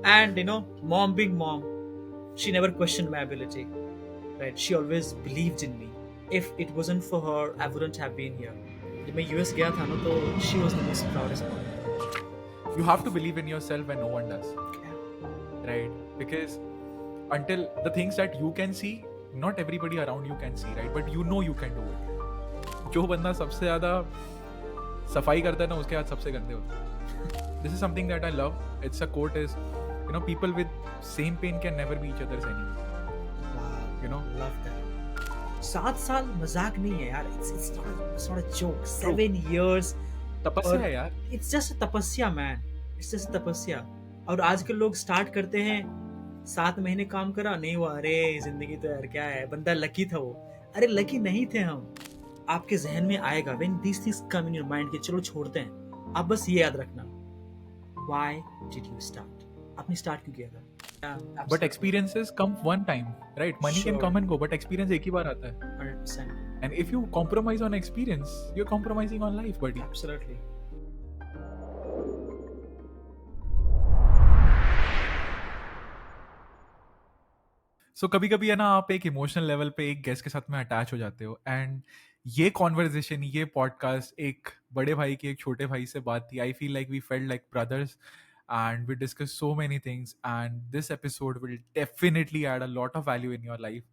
And mom being mom, she never questioned my ability, right? She always believed in me. If it wasn't for her, I wouldn't have been here. जब मैं US गया था ना, तो she was the most proudest moment. You have to believe in yourself when no one does, Yeah. right? Because until the things that you can see, not everybody around you can see, right? But you know you can do it. जो बंदा सबसे ज्यादा सफाई करता है ना, उसके हाथ सबसे गंदे होते हैं. This is something that I love. It's a quote is, people with same pain can never be each other's enemy. Wow. You know? Love that. 7 साल मजाक नहीं है यार. It's not a joke. True. 7 years. तपस्या और है यार. it's just a तपस्या, man. It's just a तपस्या. और आजकल लोग स्टार्ट करते हैं, 7 महीने काम करा नहीं हुआ, अरे जिंदगी तो यार क्या है, बंदा लकी था वो. अरे लकी नहीं थे हम. आपके जहन में आएगा when these things come in your mind कि चलो छोड़ते हैं. आप बस ये याद रखना, why did you start? आपने स्टार्ट क्यों किया था? But experiences come one time, right? Money can Sure. come and go, but experience एक ही बार आता है. 100%. And if you compromise on experience, you're compromising on life, buddy. Absolutely. सो कभी कभी है ना, आप एक इमोशनल लेवल पे एक गेस्ट के साथ में अटैच हो जाते हो. एंड ये कॉन्वर्जेशन, ये पॉडकास्ट एक बड़े भाई की एक छोटे भाई से बात थी. I feel like we felt like brothers and we discuss so many things. And this episode will definitely add a lot of value in your life.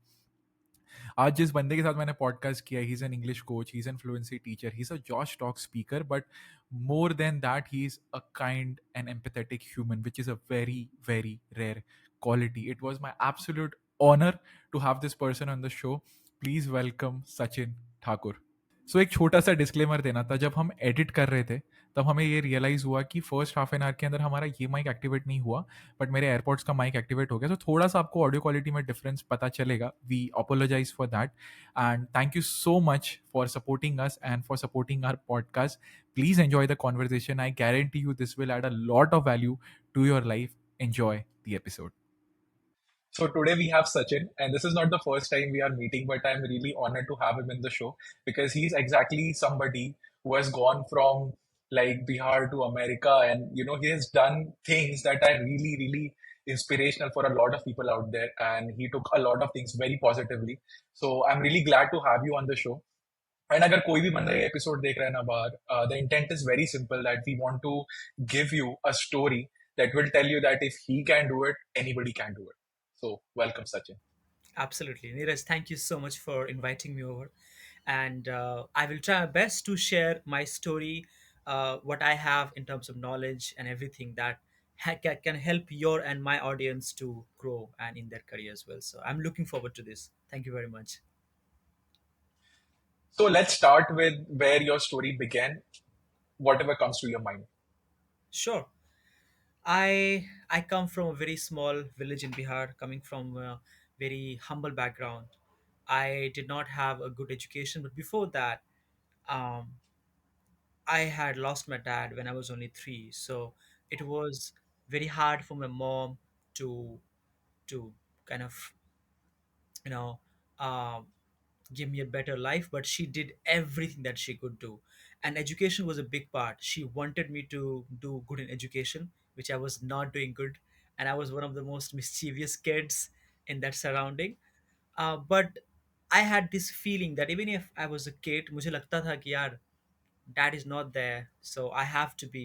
आज जिस बंदे के साथ मैंने पॉडकास्ट किया, he is an English coach, he is an fluency teacher, he is a Josh Talk speaker, but more than that he is a kind and empathetic human, which is a very very rare quality. It was my absolute honor to have this person on the show. Please welcome Sachin Thakur. सो एक छोटा सा disclaimer देना था. जब हम edit कर रहे थे, तब हमें ये रियलाइज़ हुआ कि फर्स्ट हाफ एन आवर के अंदर हमारा ये माइक एक्टिवेट नहीं हुआ, बट मेरे एयरपोर्ट्स का माइक एक्टिवेट हो गया. तो थोड़ा सा आपको ऑडियो क्वालिटी में डिफरेंस पता चलेगा. We apologise for that. And thank you so much for supporting us and for supporting our podcast. Please enjoy the conversation. I guarantee you this will add a lot of value to your life. Enjoy the episode. So today we have Sachin, and this is not the first time we are meeting, but I'm really honored to have him in the show because he's exactly somebody who has gone from like Bihar to America, and he has done things that are really, really inspirational for a lot of people out there, and he took a lot of things very positively. So I'm really glad to have you on the show. And अगर कोई भी बंदा ये episode देख रहा है ना बाहर, the intent is very simple that we want to give you a story that will tell you that if he can do it, anybody can do it. So, welcome, Sachin. Absolutely. Neeraj, thank you so much for inviting me over. And I will try my best to share my story, what I have in terms of knowledge and everything that can help your and my audience to grow and in their career as well. So I'm looking forward to this. Thank you very much. So, let's start with where your story began, whatever comes to your mind. Sure. I come from a very small village in Bihar, coming from a very humble background. I did not have a good education, but before that, um, I had lost my dad when I was only 3, so it was very hard for my mom to to kind of you know um, give me a better life. But she did everything that she could do, and education was a big part. She wanted me to do good in education, which I was not doing good, and I was one of the most mischievous kids in that surrounding. But I had this feeling that even if I was a kid, मुझे लगता था कि यार dad is not there, so I have to be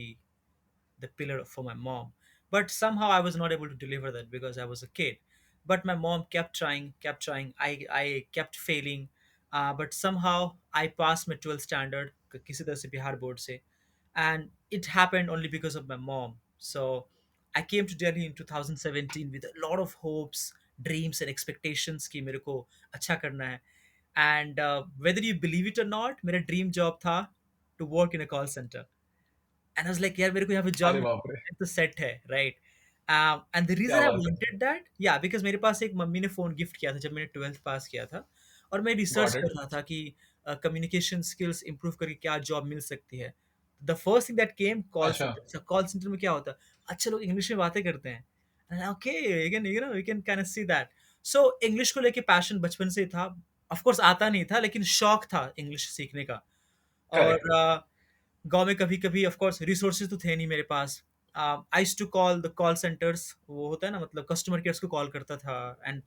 the pillar for my mom. But somehow I was not able to deliver that because I was a kid. But my mom kept trying, kept trying. I kept failing. But somehow I passed my 12th standard, किसी तरह से Bihar board से, and it happened only because of my mom. So I came to Delhi in 2017 with a lot of hopes, dreams and expectations कि मेरे को अच्छा करना है. And whether you believe it or not, मेरा dream job था to work in a call center. And I was like, यार मेरे को यहाँ पे अरे जॉब बाप रे. तो सेट है, राइट. एंड द क्या रीजन आई बात है. वांटेड दैट, या बिकॉज मेरे पास एक मम्मी ने फ़ोन गिफ्ट किया था जब मैंने 12th पास किया था, और मैं रिसर्च Got it. कर रहा था कि कम्युनिकेशन स्किल्स इंप्रूव करके क्या जॉब मिल सकती है. The first thing that came call अच्छा. सेंटर. कॉल सेंटर में क्या होता है, अच्छे लोग इंग्लिश में बातें करते हैं. Okay, you can kind of see that. So English को लेके पैशन बचपन से ही था. ऑफ कोर्स आता नहीं था, लेकिन शौक था इंग्लिश सीखने का. और Correct. गाँव में कभी-कभी ऑफ कोर्स रिसोर्सेज़ तो थे नहीं मेरे पास. I used to call the call centres, वो होता है ना, मतलब कस्टमर केयर्स को कॉल करता था, एंड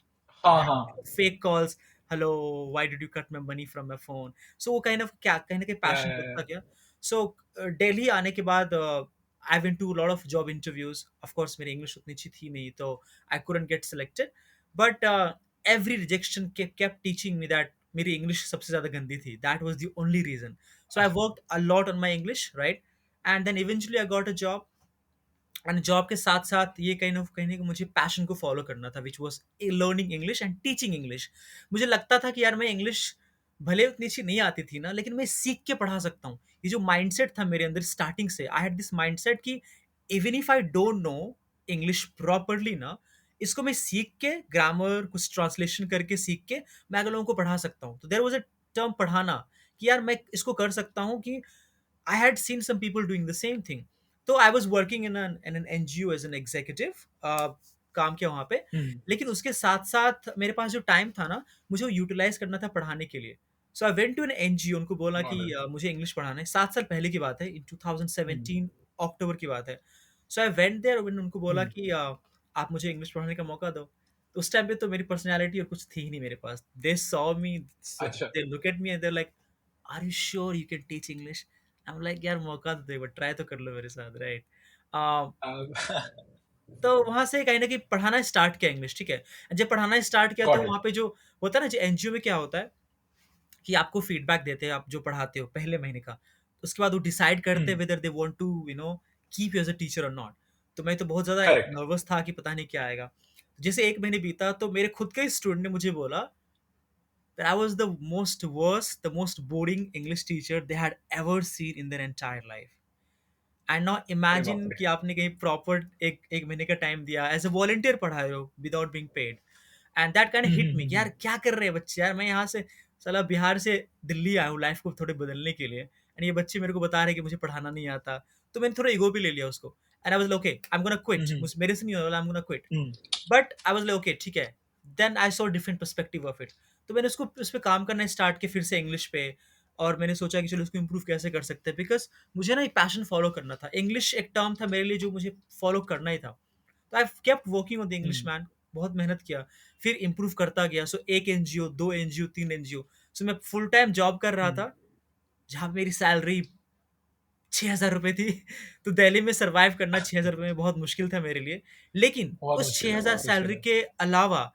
हाँ, हाँ। Fake calls, hello, why did you cut my money from my phone. So वो काइंड ऑफ क्या कहीं ना कहीं पैशन या। बनता गया। सो दिल्ली आने के बाद I went to lot of job interviews. Of course मेरी इंग्लिश उतनी अच्छी थी नहीं, तो I couldn't get selected, but every rejection kept teaching me that मेरी इंग्लिश सबसे ज्यादा गंदी थी। That was the only reason. So I worked a lot on my English, right, and then eventually I got a job. And job के साथ साथ ये कहीं ना मुझे पैशन को फॉलो करना था, which was learning English and teaching English. मुझे लगता था कि यार मैं इंग्लिश भले उतनी अच्छी नहीं आती थी ना, लेकिन मैं सीख के पढ़ा सकता हूँ। ये जो माइंडसेट था मेरे अंदर स्टार्टिंग से, आई हैड दिस माइंडसेट कि even if I don't no English properly ना, इसको मैं सीख के ग्रामर कुछ ट्रांसलेशन करके सीख के मैं अगर लोगों को पढ़ा सकता हूँ। तो देर वॉज अ टर्म पढ़ाना, कि यार मैं इसको कर सकता हूँ, कि I had seen some people doing the same thing. तो I was working in an NGO as an executive, काम किया वहाँ पे। हुँ, लेकिन उसके साथ साथ मेरे पास जो टाइम था ना, मुझे वो यूटिलाइज करना था पढ़ाने के लिए। So I went to an NGO, उनको बोला कि गॉट इट। मुझे इंग्लिश पढ़ाना है। 7 साल पहले की बात है, इन हुँ, 2017 अक्टूबर की बात है। सो आई वेंट देयर, उनको बोला हुँ। कि आप मुझे इंग्लिश पढ़ाने का मौका दो। तो उस टाइम पे तो मेरी पर्सनैलिटी और कुछ थी ही नहीं मेरे पास। दे सॉ मी, अच्छा। They look at me and they like, are you sure you can teach English? I am like, यार मौका तो दो, एक बार ट्राई तो कर लो मेरे साथ, राइट। तो वहाँ से कहीं न कहीं पढ़ाना स्टार्ट किया इंग्लिश, ठीक है। जब पढ़ाना स्टार्ट किया तो गॉट इट। वहाँ पे जो होता है ना, जो एनजीओ में क्या होता है कि आपको फीडबैक देते हैं, आप जो पढ़ाते हो पहले महीने का। उसके बाद वो डिसाइड करते हैं हुँ, whether they want to keep you as a teacher और नॉट। तो मैं तो बहुत ज़्यादा करेक्ट। नर्वस था कि पता नहीं क्या आएगा। जैसे 1 महीने बीता तो मेरे खुद के स्टूडेंट ने मुझे बोला that I was the most worst, the most boring English teacher they had ever seen in their entire life. And now अरे इमेजिन बाप रे! कि आपने कहीं प्रॉपर एक महीने का टाइम दिया, एज अ वॉलंटियर पढ़ा रहे हो without being paid, and that kind um, hit um, me um, कि यार हुँ। क्या कर रहे हैं बच्चे, यार मैं यहाँ से साला बिहार से दिल्ली आया हूँ लाइफ को थोड़े बदलने के लिए, एंड ये बच्चे मेरे को बता रहे हैं कि मुझे पढ़ाना नहीं आता। तो मैंने थोड़ा ईगो भी ले लिया उसको, and I was like okay, I am gonna um, quit, um, मेरे से नहीं होने वाला, I am gonna quit. Um, but I was like okay ठीक है। Then I saw different perspective of it. तो मैंने उसको उस पे काम करना स्टार्ट किया फिर से इंग्लिश पे, और मैंने सोचा कि चलो इसको इम्प्रूव कैसे कर सकते हैं, बिकॉज मुझे ना एक पैशन फॉलो करना था। इंग्लिश एक टर्म था मेरे लिए जो मुझे फॉलो करना ही था। तो I kept working on the English hmm, man, बहुत मेहनत किया, फिर इम्प्रूव करता गया। सो एक एनजीओ, दो एनजीओ, तीन एनजीओ। सो मैं फुल टाइम जॉब कर रहा हुँ। था, जहाँ पे मेरी सैलरी 6,000 रुपये थी। तो दिल्ली में सर्वाइव करना 6,000 रुपये में बहुत मुश्किल था मेरे लिए। लेकिन बहुत उस मुश्किल है, 6,000 बहुत मुश्किल सैलरी है। के अलावा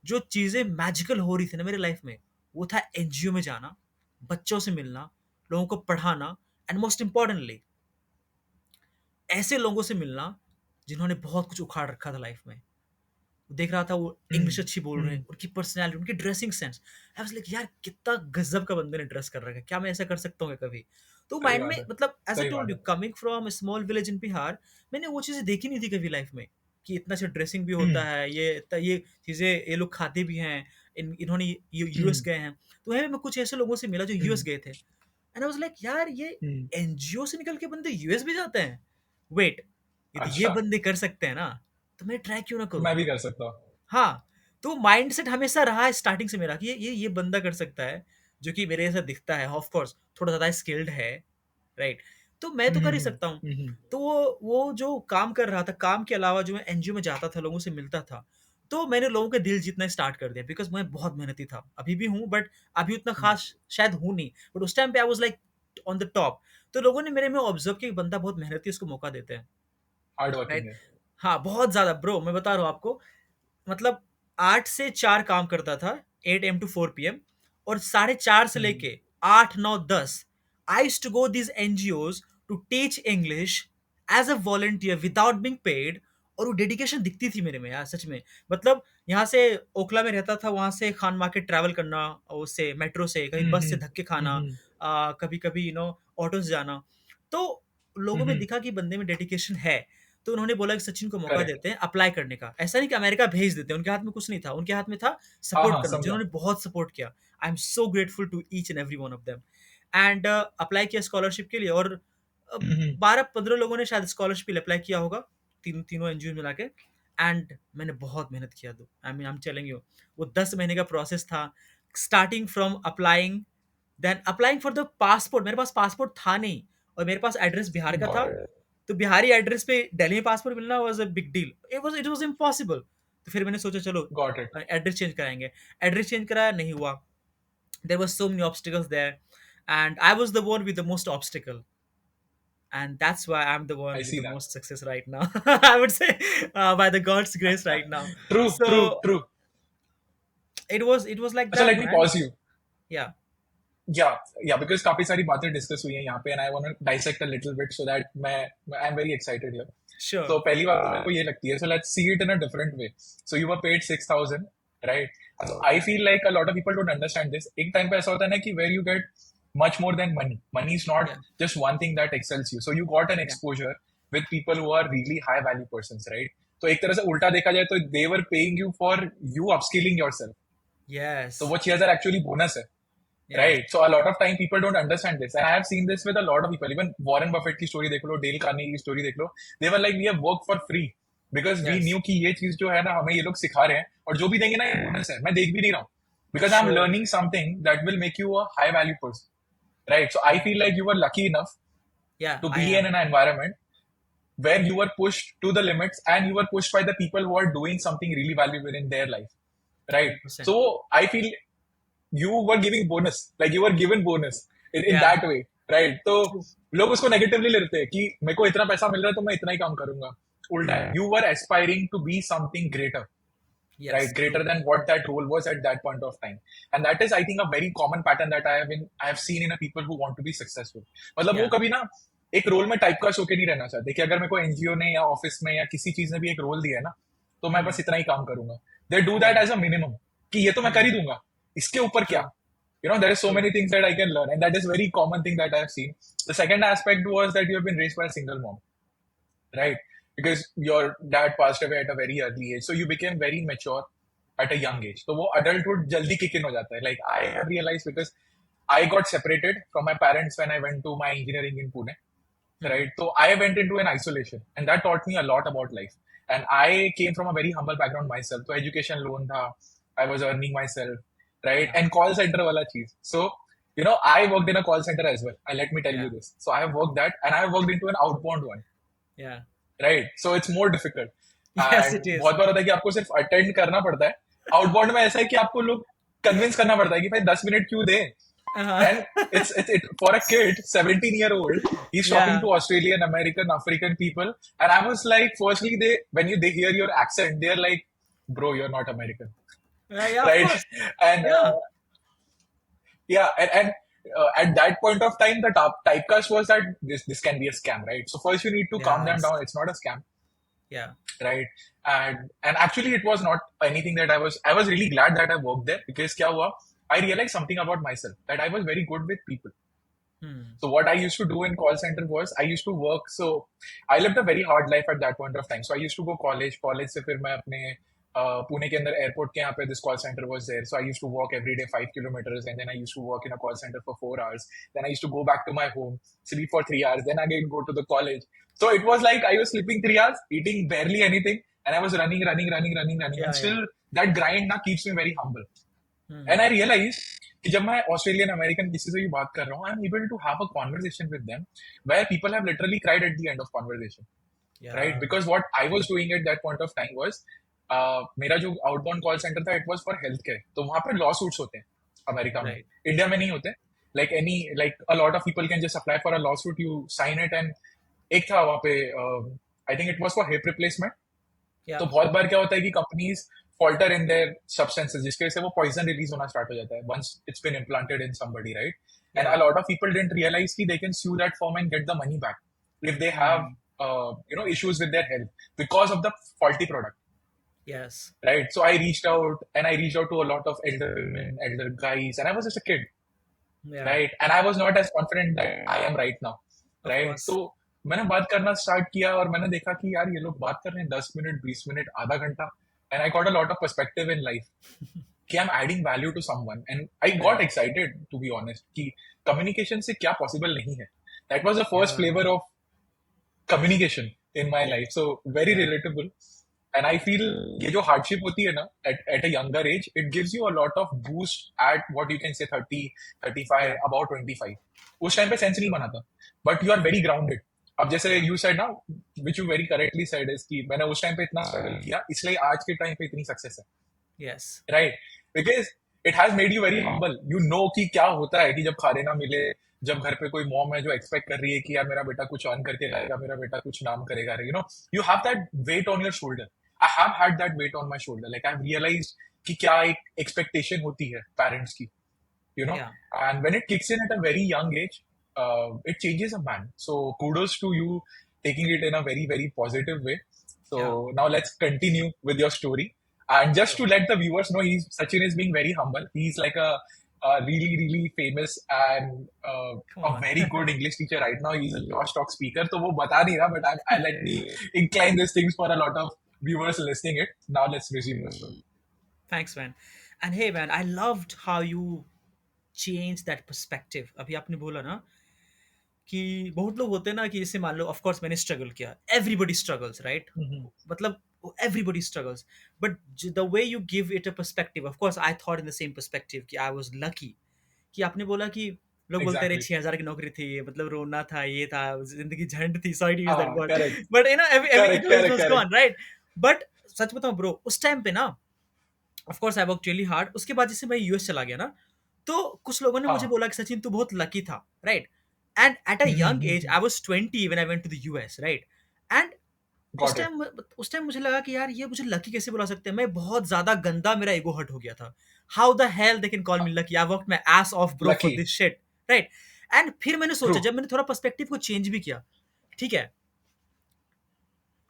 जो चीज़ें मैजिकल हो रही थी ना मेरे लाइफ में, वो था एनजीओ में जाना, बच्चों से मिलना, लोगों को पढ़ाना, एंड मोस्ट इम्पोर्टेंटली ऐसे लोगों से मिलना जिन्होंने बहुत कुछ उखाड़ रखा था लाइफ में। देख रहा था वो हुँ, इंग्लिश अच्छी बोल रहे हैं, हुँ, उनकी पर्सनैलिटी, उनकी dressing sense. I was like यार कितना गज़ब का बंदे ने ड्रेस कर रखा है, क्या मैं ऐसा कर सकता हूँ क्या कभी? तो सही माइंड में बात है, मतलब एज़ आई सही टोल्ड बात यू, है। Coming from a small village in Bihar, मैंने वो चीज़ें देखी नहीं थी कभी लाइफ में, कि इतना अच्छा ड्रेसिंग भी हुँ, होता है, ये चीज़ें ये लोग खाते भी हैं, इन्होंने यूएस हुँ, गए हैं। तो वहीं पे मैं कुछ ऐसे लोगों से मिला जो यूएस हुँ, गए थे, एंड आई वाज़ लाइक यार ये हुँ। एनजीओ से निकल के बंदे यूएस भी जाते हैं। वेट, यदि ये अच्छा, बंदे कर सकते हैं ना, तो मैं ट्राई क्यों ना तो करूँ? मैं भी कर सकता हूँ। हाँ, तो माइंडसेट हमेशा रहा है स्टार्टिंग से मेरा कि ये बंदा कर सकता है, जो कि मेरे जैसा दिखता है, ऑफ कोर्स थोड़ा ज़्यादा स्किल्ड है, राइट? तो मैं हुँ, तो हुँ, कर ही हुँ, सकता हूँ। हुँ, हुँ। तो वो जो काम कर रहा था, काम के अलावा जो मैं एनजीओ में जाता था, लोगों से मिलता था, तो मैंने लोगों के दिल जीतना स्टार्ट कर दिया, बिकॉज़ मैं बहुत मेहनती था। अभी भी हूँ, बट अभी उतना हुँ, ख़ास शायद हूँ नहीं, बट उस टाइम पे I was like on the top. तो लोगों ने मेरे में ऑब्ज़र्व किया कि बंदा बहुत मेहनती है, इसको मौका देते हैं, हार्ड वर्किंग राइट? है। हाँ, बहुत ज़्यादा ब्रो, मैं बता रहा हूँ आपको, मतलब 8 से 4 काम करता था, 8 एएम टू 4 पीएम, और साढ़े 4 से हुँ, लेके 8, 9, 10 I used to go these NGOs to teach English as a volunteer without being paid. और वो डेडिकेशन दिखती थी मेरे में यार, सच में। मतलब यहाँ से ओखला में रहता था, वहाँ से खान मार्केट ट्रैवल करना, उससे मेट्रो से, कभी हुँ, बस हुँ, से धक्के हुँ, खाना, हुँ, कभी-कभी ऑटो से जाना। तो हुँ, लोगों में हुँ। दिखा कि बंदे में डेडिकेशन है। तो उन्होंने बोला कि सचिन को मौका करेक्ट। देते हैं अप्लाई करने का। ऐसा नहीं कि अमेरिका भेज देते हैं, उनके हाथ में कुछ नहीं था, उनके हाथ में था हाँ, सपोर्ट हाँ, करना, समझा। जिन्होंने बहुत सपोर्ट किया। I am so grateful to each and every one of them. And apply किया स्कॉलरशिप के लिए, और अ, हुँ, हुँ, 12-15 लोगों ने शायद स्कॉलरशिप के लिए अप्लाई किया होगा, तीनों एनजीओ मिला के। एंड मैंने बहुत मेहनत किया, दो आई एम टेलिंग यू, वो 10 महीने का प्रोसेस था, starting from applying, then applying for the passport. मेरे पास पासपोर्ट था नहीं, और मेरे पास एड्रेस बिहार का था। Got it. तो बिहारी एड्रेस पे दिल्ली में पासपोर्ट मिलना was a big deal, it was impossible. तो फिर मैंने सोचा चलो गॉट इट। एड्रेस चेंज कराएंगे। एड्रेस चेंज कराया, नहीं हुआ। There was so many obstacles there, and I was the one with the most obstacle, and that's why I'm the one I with see the that. most success right now. I would say, by the God's grace right now. True true So true. it was like अच्छा, that, let me man. Pause you. Yeah, या या because काफी सारी बातें discuss हुई हैं यहाँ पे, and I want to dissect a little bit so that मैं I am very excited here. sure. तो पहली बात तो मेरे को ये लगती है, so let's see it in a different way. So you were paid 6,000, right? So I feel like a lot of people don't understand this. एक टाइम पे ऐसा होता है ना कि where you get much more than money. Money is not Yeah, just one thing that excels you. So you got an yeah, exposure with people who are really high value persons, right? तो एक तरह से उल्टा देखा जाए तो they were paying you for you upskilling yourself. तो yes, वो चीज एक्चुअली बोनस है, yeah, right? So a lot of time people don't understand this, and I have seen this with a lot of people. Even Warren Buffett की story देख लो, Dale Carnegie की story देख लो, they were like we have worked for free because we yes, knew कि ये चीज जो है ना हमें ये लोग सिखा रहे हैं, और जो भी देंगे ना ये बोनस है, मैं देख भी नहीं रहा हूँ, because I'm sure. learning something that will make you a high value person, right? So I feel like you were lucky enough Yeah, to I be in am. an environment where you were pushed to the limits and you were pushed by the people who are doing something really valuable in their life, right? 100%. So I feel you were giving bonus, like you were given bonus in Yeah, that way, right? तो true. लोग उसको negatively लेते हैं कि मेरे को इतना पैसा मिल रहा है तो मैं इतना ही काम करूंगा। उल्टा है, you were aspiring to be something greater, right? Yes, Greater true. than what that role was at that point of time. And that is, I think, a very common pattern that I have seen in a people who want to be successful. मतलब वो Yeah, कभी ना एक role में type cast होके नहीं रहना चाहते कि अगर मेरे को एनजीओ ने या ऑफिस में या किसी चीज ने भी एक रोल दिया है ना, तो मैं hmm. बस इतना ही काम करूंगा। They do that Yeah, as a minimum कि ये तो मैं कर ही hmm. दूंगा, इसके ऊपर क्या? True, You know, there is so true. many things that I can learn, and that is very common thing that I have seen. The second aspect was that you have been raised by a single mom, Yeah, right? Because your dad passed away at a very early age, so you became very mature at a young age. So वो adulthood जल्दी kick in हो जाता है. Like I have realized because I got separated from my parents when I went to my engineering in Pune, hmm. right? So I went into an isolation, and that taught me a lot about life. And I came from a very humble background myself. So education loan था, I was earning myself, right? Yeah, And call center वाला चीज. So you know, I worked in a call center as well. And let me tell yeah, you this. So I have worked that, and I have worked into an outbound one, yeah. right? So it's more difficult. Yes, And it is. बहुत बार होता है कि आपको सिर्फ attend करना पड़ता है। Outbound में ऐसा है कि आपको लोग कन्विंस करना पड़ता है कि भाई 10 मिनट क्यों दे। Uh-huh. And it's for a kid, 17-year-old, he's talking Yeah, to Australian, American, African people, and I was like, firstly, they hear your accent, they're like, bro, you're not American, yeah, yeah, of right? course. And Yeah, yeah, and at that point of time, the typecast was that this can be a scam, right? So first you need to calm them yes, down. It's not a scam, yeah, right? And actually, it was not anything that I was really glad that I worked there because क्या हुआ? I realized something about myself that I was very good with people. hmm. So what I used to do in call center was I used to work. So I lived a very hard life at that point of time. So I used to go college. College से फिर मैं अपने पुणे के अंदर airport के यहाँ पे this call center was there. So I used to walk every day 5 kilometers, and then I used to work in a call center for 4 hours. Then I used to go back to my home, sleep for 3 hours. Then again go to the college. So it was like I was sleeping 3 hours, eating barely anything, and I was running, Yeah, and yeah. still that grind now keeps me very humble. And Hmm. I realized कि जब मैं Australian American किसी से भी बात कर रहा हूँ, I am able to have a conversation with them where people have literally cried at the end of conversation, right? Yeah, because what I was doing at that point of time was मेरा जो outbound call centre था, it was for health care. तो वहां पे law suits होते हैं America में, right. India में नहीं होते. Like a lot of people can just apply for a lawsuit, you sign it, and एक था वहां पे I think it was for hip replacement. Yeah, तो बहुत बार क्या होता है कि companies falter in their substances, जिसकी वजह से वो पॉइजन रिलीज होना स्टार्ट हो जाता है once it's been implanted in somebody, right? And a yeah. Lot of people didn't realise कि they can sue that firm and get the money back if they have Hmm. issues with their health because of the faulty product, Yes. right? So I reached out, and I reached out to a lot of elder women, elder guys, and I was just a kid, Yeah, right? And I was not as confident that I am right now, of right? course. तो मैंने बात करना start किया और मैंने देखा कि यार ये लोग बात कर रहे हैं 10 मिनट, 20 मिनट, आधा घंटा, and I got a lot of perspective in life कि I am adding value to someone, and I got Right. Excited to be honest कि कम्युनिकेशन से क्या पॉसिबल नहीं है. That was the first Yeah. Flavour of communication in my life, so very Yeah. Relatable. And I feel ये जो hardship होती है ना at a younger age, it gives you a lot of boost at what you can say 30, 35, Yeah. About 25. उस time पे sense नहीं बना था, but you are very grounded. अब जैसे यू सेड ना, which you very correctly said, is कि मैंने उस टाइम पे इतना स्ट्रगल किया इसलिए आज के टाइम पे इतनी सक्सेस है, Yes. Right? Because it has made you very humble, you know कि क्या होता है कि जब खाने ना मिले, जब घर पे कोई मॉम है जो एक्सपेक्ट कर रही है कि यार मेरा बेटा कुछ अर्न करके लाएगा, मेरा बेटा कुछ नाम करेगा, you know, you have that weight on your shoulder. I have had that weight on my shoulder, like I realise कि क्या एक एक्सपेक्टेशन होती है पेरेंट्स की, you know. Yeah. And when it kicks in at a very young age, it changes a man. So kudos to you taking it in a very very positive way. So Yeah. now let's continue with your story, and just Sure. to let the viewers know, he's Sachin is being very humble. He's like a really really famous and Come a on. very good English teacher right now. He's a Josh Talk speaker, तो वो बता नहीं रहा, but I let me incline these things for a lot of viewers listening it. Now let's resume the story. Thanks, man. And hey, man, I loved how you changed that perspective. अभी आपने बोला ना कि बहुत लोग होते हैं ना कि जैसे मान लो, ऑफ कोर्स मैंने स्ट्रगल किया, एवरीबॉडी स्ट्रगल्स, राइट? Mhm. मतलब everybody struggles, but the way you give it a perspective, of course I thought in the same perspective कि आई वाज लकी। कि आपने बोला कि लोग बोलते रहे Exactly. 6,000 की नौकरी थी, मतलब रोना था, ये था, जिंदगी झंड थी, sorry to use that Ah, word, correct. But you know Correct, it correct, was correct. Gone, right? But सच बताऊं ब्रो, उस टाइम पे ना, of course I work really hard. उसके बाद जैसे मैं यूएस चला गया ना, तो कुछ लोगों ने मुझे हाँ. बोला कि सचिन तू बहुत लकी था, right? And at a young age, I was 20 when I went to the US, right? And Got it. उस टाइम मुझे लगा कि यार ये मुझे लकी कैसे बुला सकते हैं, मैं बहुत ज्यादा गंदा, मेरा ईगो हर्ट हो गया था। How the hell they can call me lucky, I worked my S of bro for Lucky. This shit, right? And फिर मैंने सोचा, True. जब मैंने थोड़ा पर्सपेक्टिव को चेंज भी किया, ठीक है,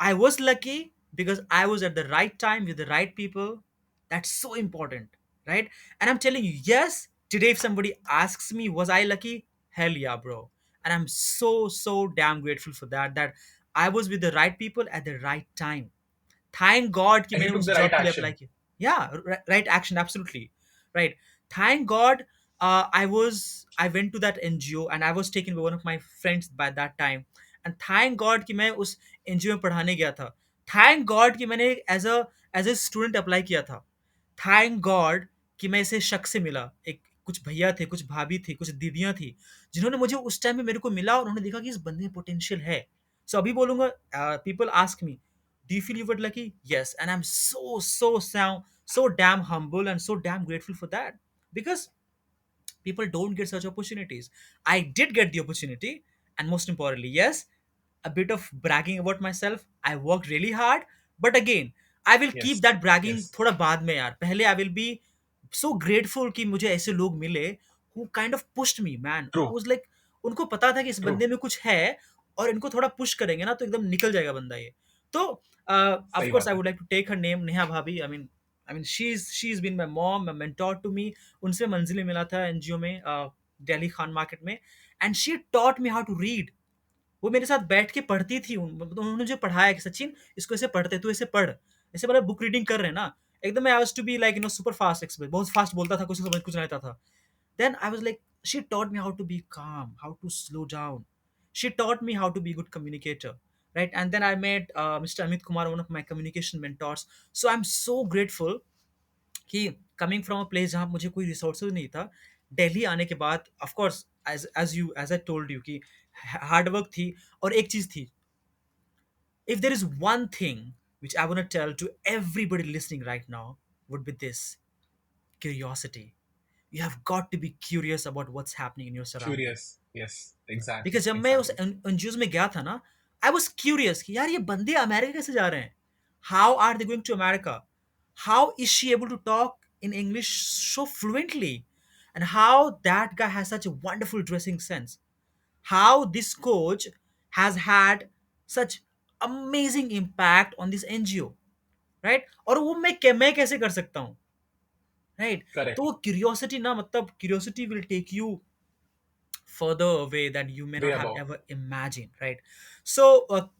I was lucky because I was at the right time with the right people. That's so important, right? And I'm telling you, yes, today if somebody asks me, was I lucky? Hell yeah, bro. And I'm so damn grateful for that. That I was with the right people at the right time. Thank God कि And you मैंने took उस the right job के लिए apply action. किया। Yeah, right action, absolutely, right. Thank God, I went to that NGO and I was taken by one of my friends by that time. And thank God कि मैं उस NGO में पढ़ाने गया था। Thank God कि मैंने एज ए स्टूडेंट अप्लाई किया था। थैंक गॉड कि मैं ऐसे शख्स से मिला, एक कुछ भैया थे, कुछ भाभी थी, कुछ दीदियाँ थी, जिन्होंने मुझे उस टाइम में मेरे को मिला और उन्होंने देखा कि इस बंदे में पोटेंशियल है। सो अभी बोलूँगा, people ask me, "Do you feel you were lucky?" Yes, and I'm so damn humble and so damn grateful for that, because people don't get such opportunities. I did get the opportunity, and most importantly, yes, a bit of bragging about myself. I worked really hard, but again, I will keep Yes. that bragging Yes. थोड़ा बाद में यार। पहले I will be so grateful कि मुझे ऐसे लोग मिले who kind of pushed me, man. I True. was like, उनको पता था कि इस True. बंदे में कुछ है और इनको थोड़ा पुश करेंगे ना तो एकदम निकल जाएगा बंदा ये। तो ऑफ सही कोर्स बात आई है. Would like to take her name, Neha bhabhi. I mean she is been my mom, my mentor to me. उनसे मंजिलें मिला था एनजीओ में, दिल्ली खान मार्केट में, and she taught me how to read. वो मेरे साथ बैठ के पढ़ती थी, उन्होंने मुझे पढ़ाया कि सचिन इसको ऐसे पढ़ते, तू ऐसे पढ़, ऐसे मतलब बुक रीडिंग कर रहे हैं ना, एकदम। I was to be like super fast express, बहुत फास्ट बोलता था, कुछ समझ कुछ नहीं आता था। Then I was like, she taught me how to be calm, how to slow down, she taught me how to be good communicator, right? And then I met Mr. Amit Kumar, one of my communication mentors. So I'm so grateful कि coming from a place जहाँ मुझे कोई resources नहीं था, दिल्ली आने के बाद of course as I told you कि हार्ड वर्क थी। और एक चीज थी, if there is one thing which I want to tell to everybody listening right now, would be this: curiosity. You have got to be curious about what's happening in your surrounding. Curious. Yes. Exactly. Because जब मैं उस Exactly. NGO में गया था ना, I was curious कि यार ये बंदे अमेरिका कैसे जा रहे हैं, how are they going to America, how is she able to talk in English so fluently, and how that guy has such a wonderful dressing sense, how this coach has had such amazing impact on this NGO, right? और वो मैं कैसे कर सकता हूँ, right? तो Correct. वो curiosity ना, मतलब curiosity will take you further away than you may Way not have above. ever imagined, right? So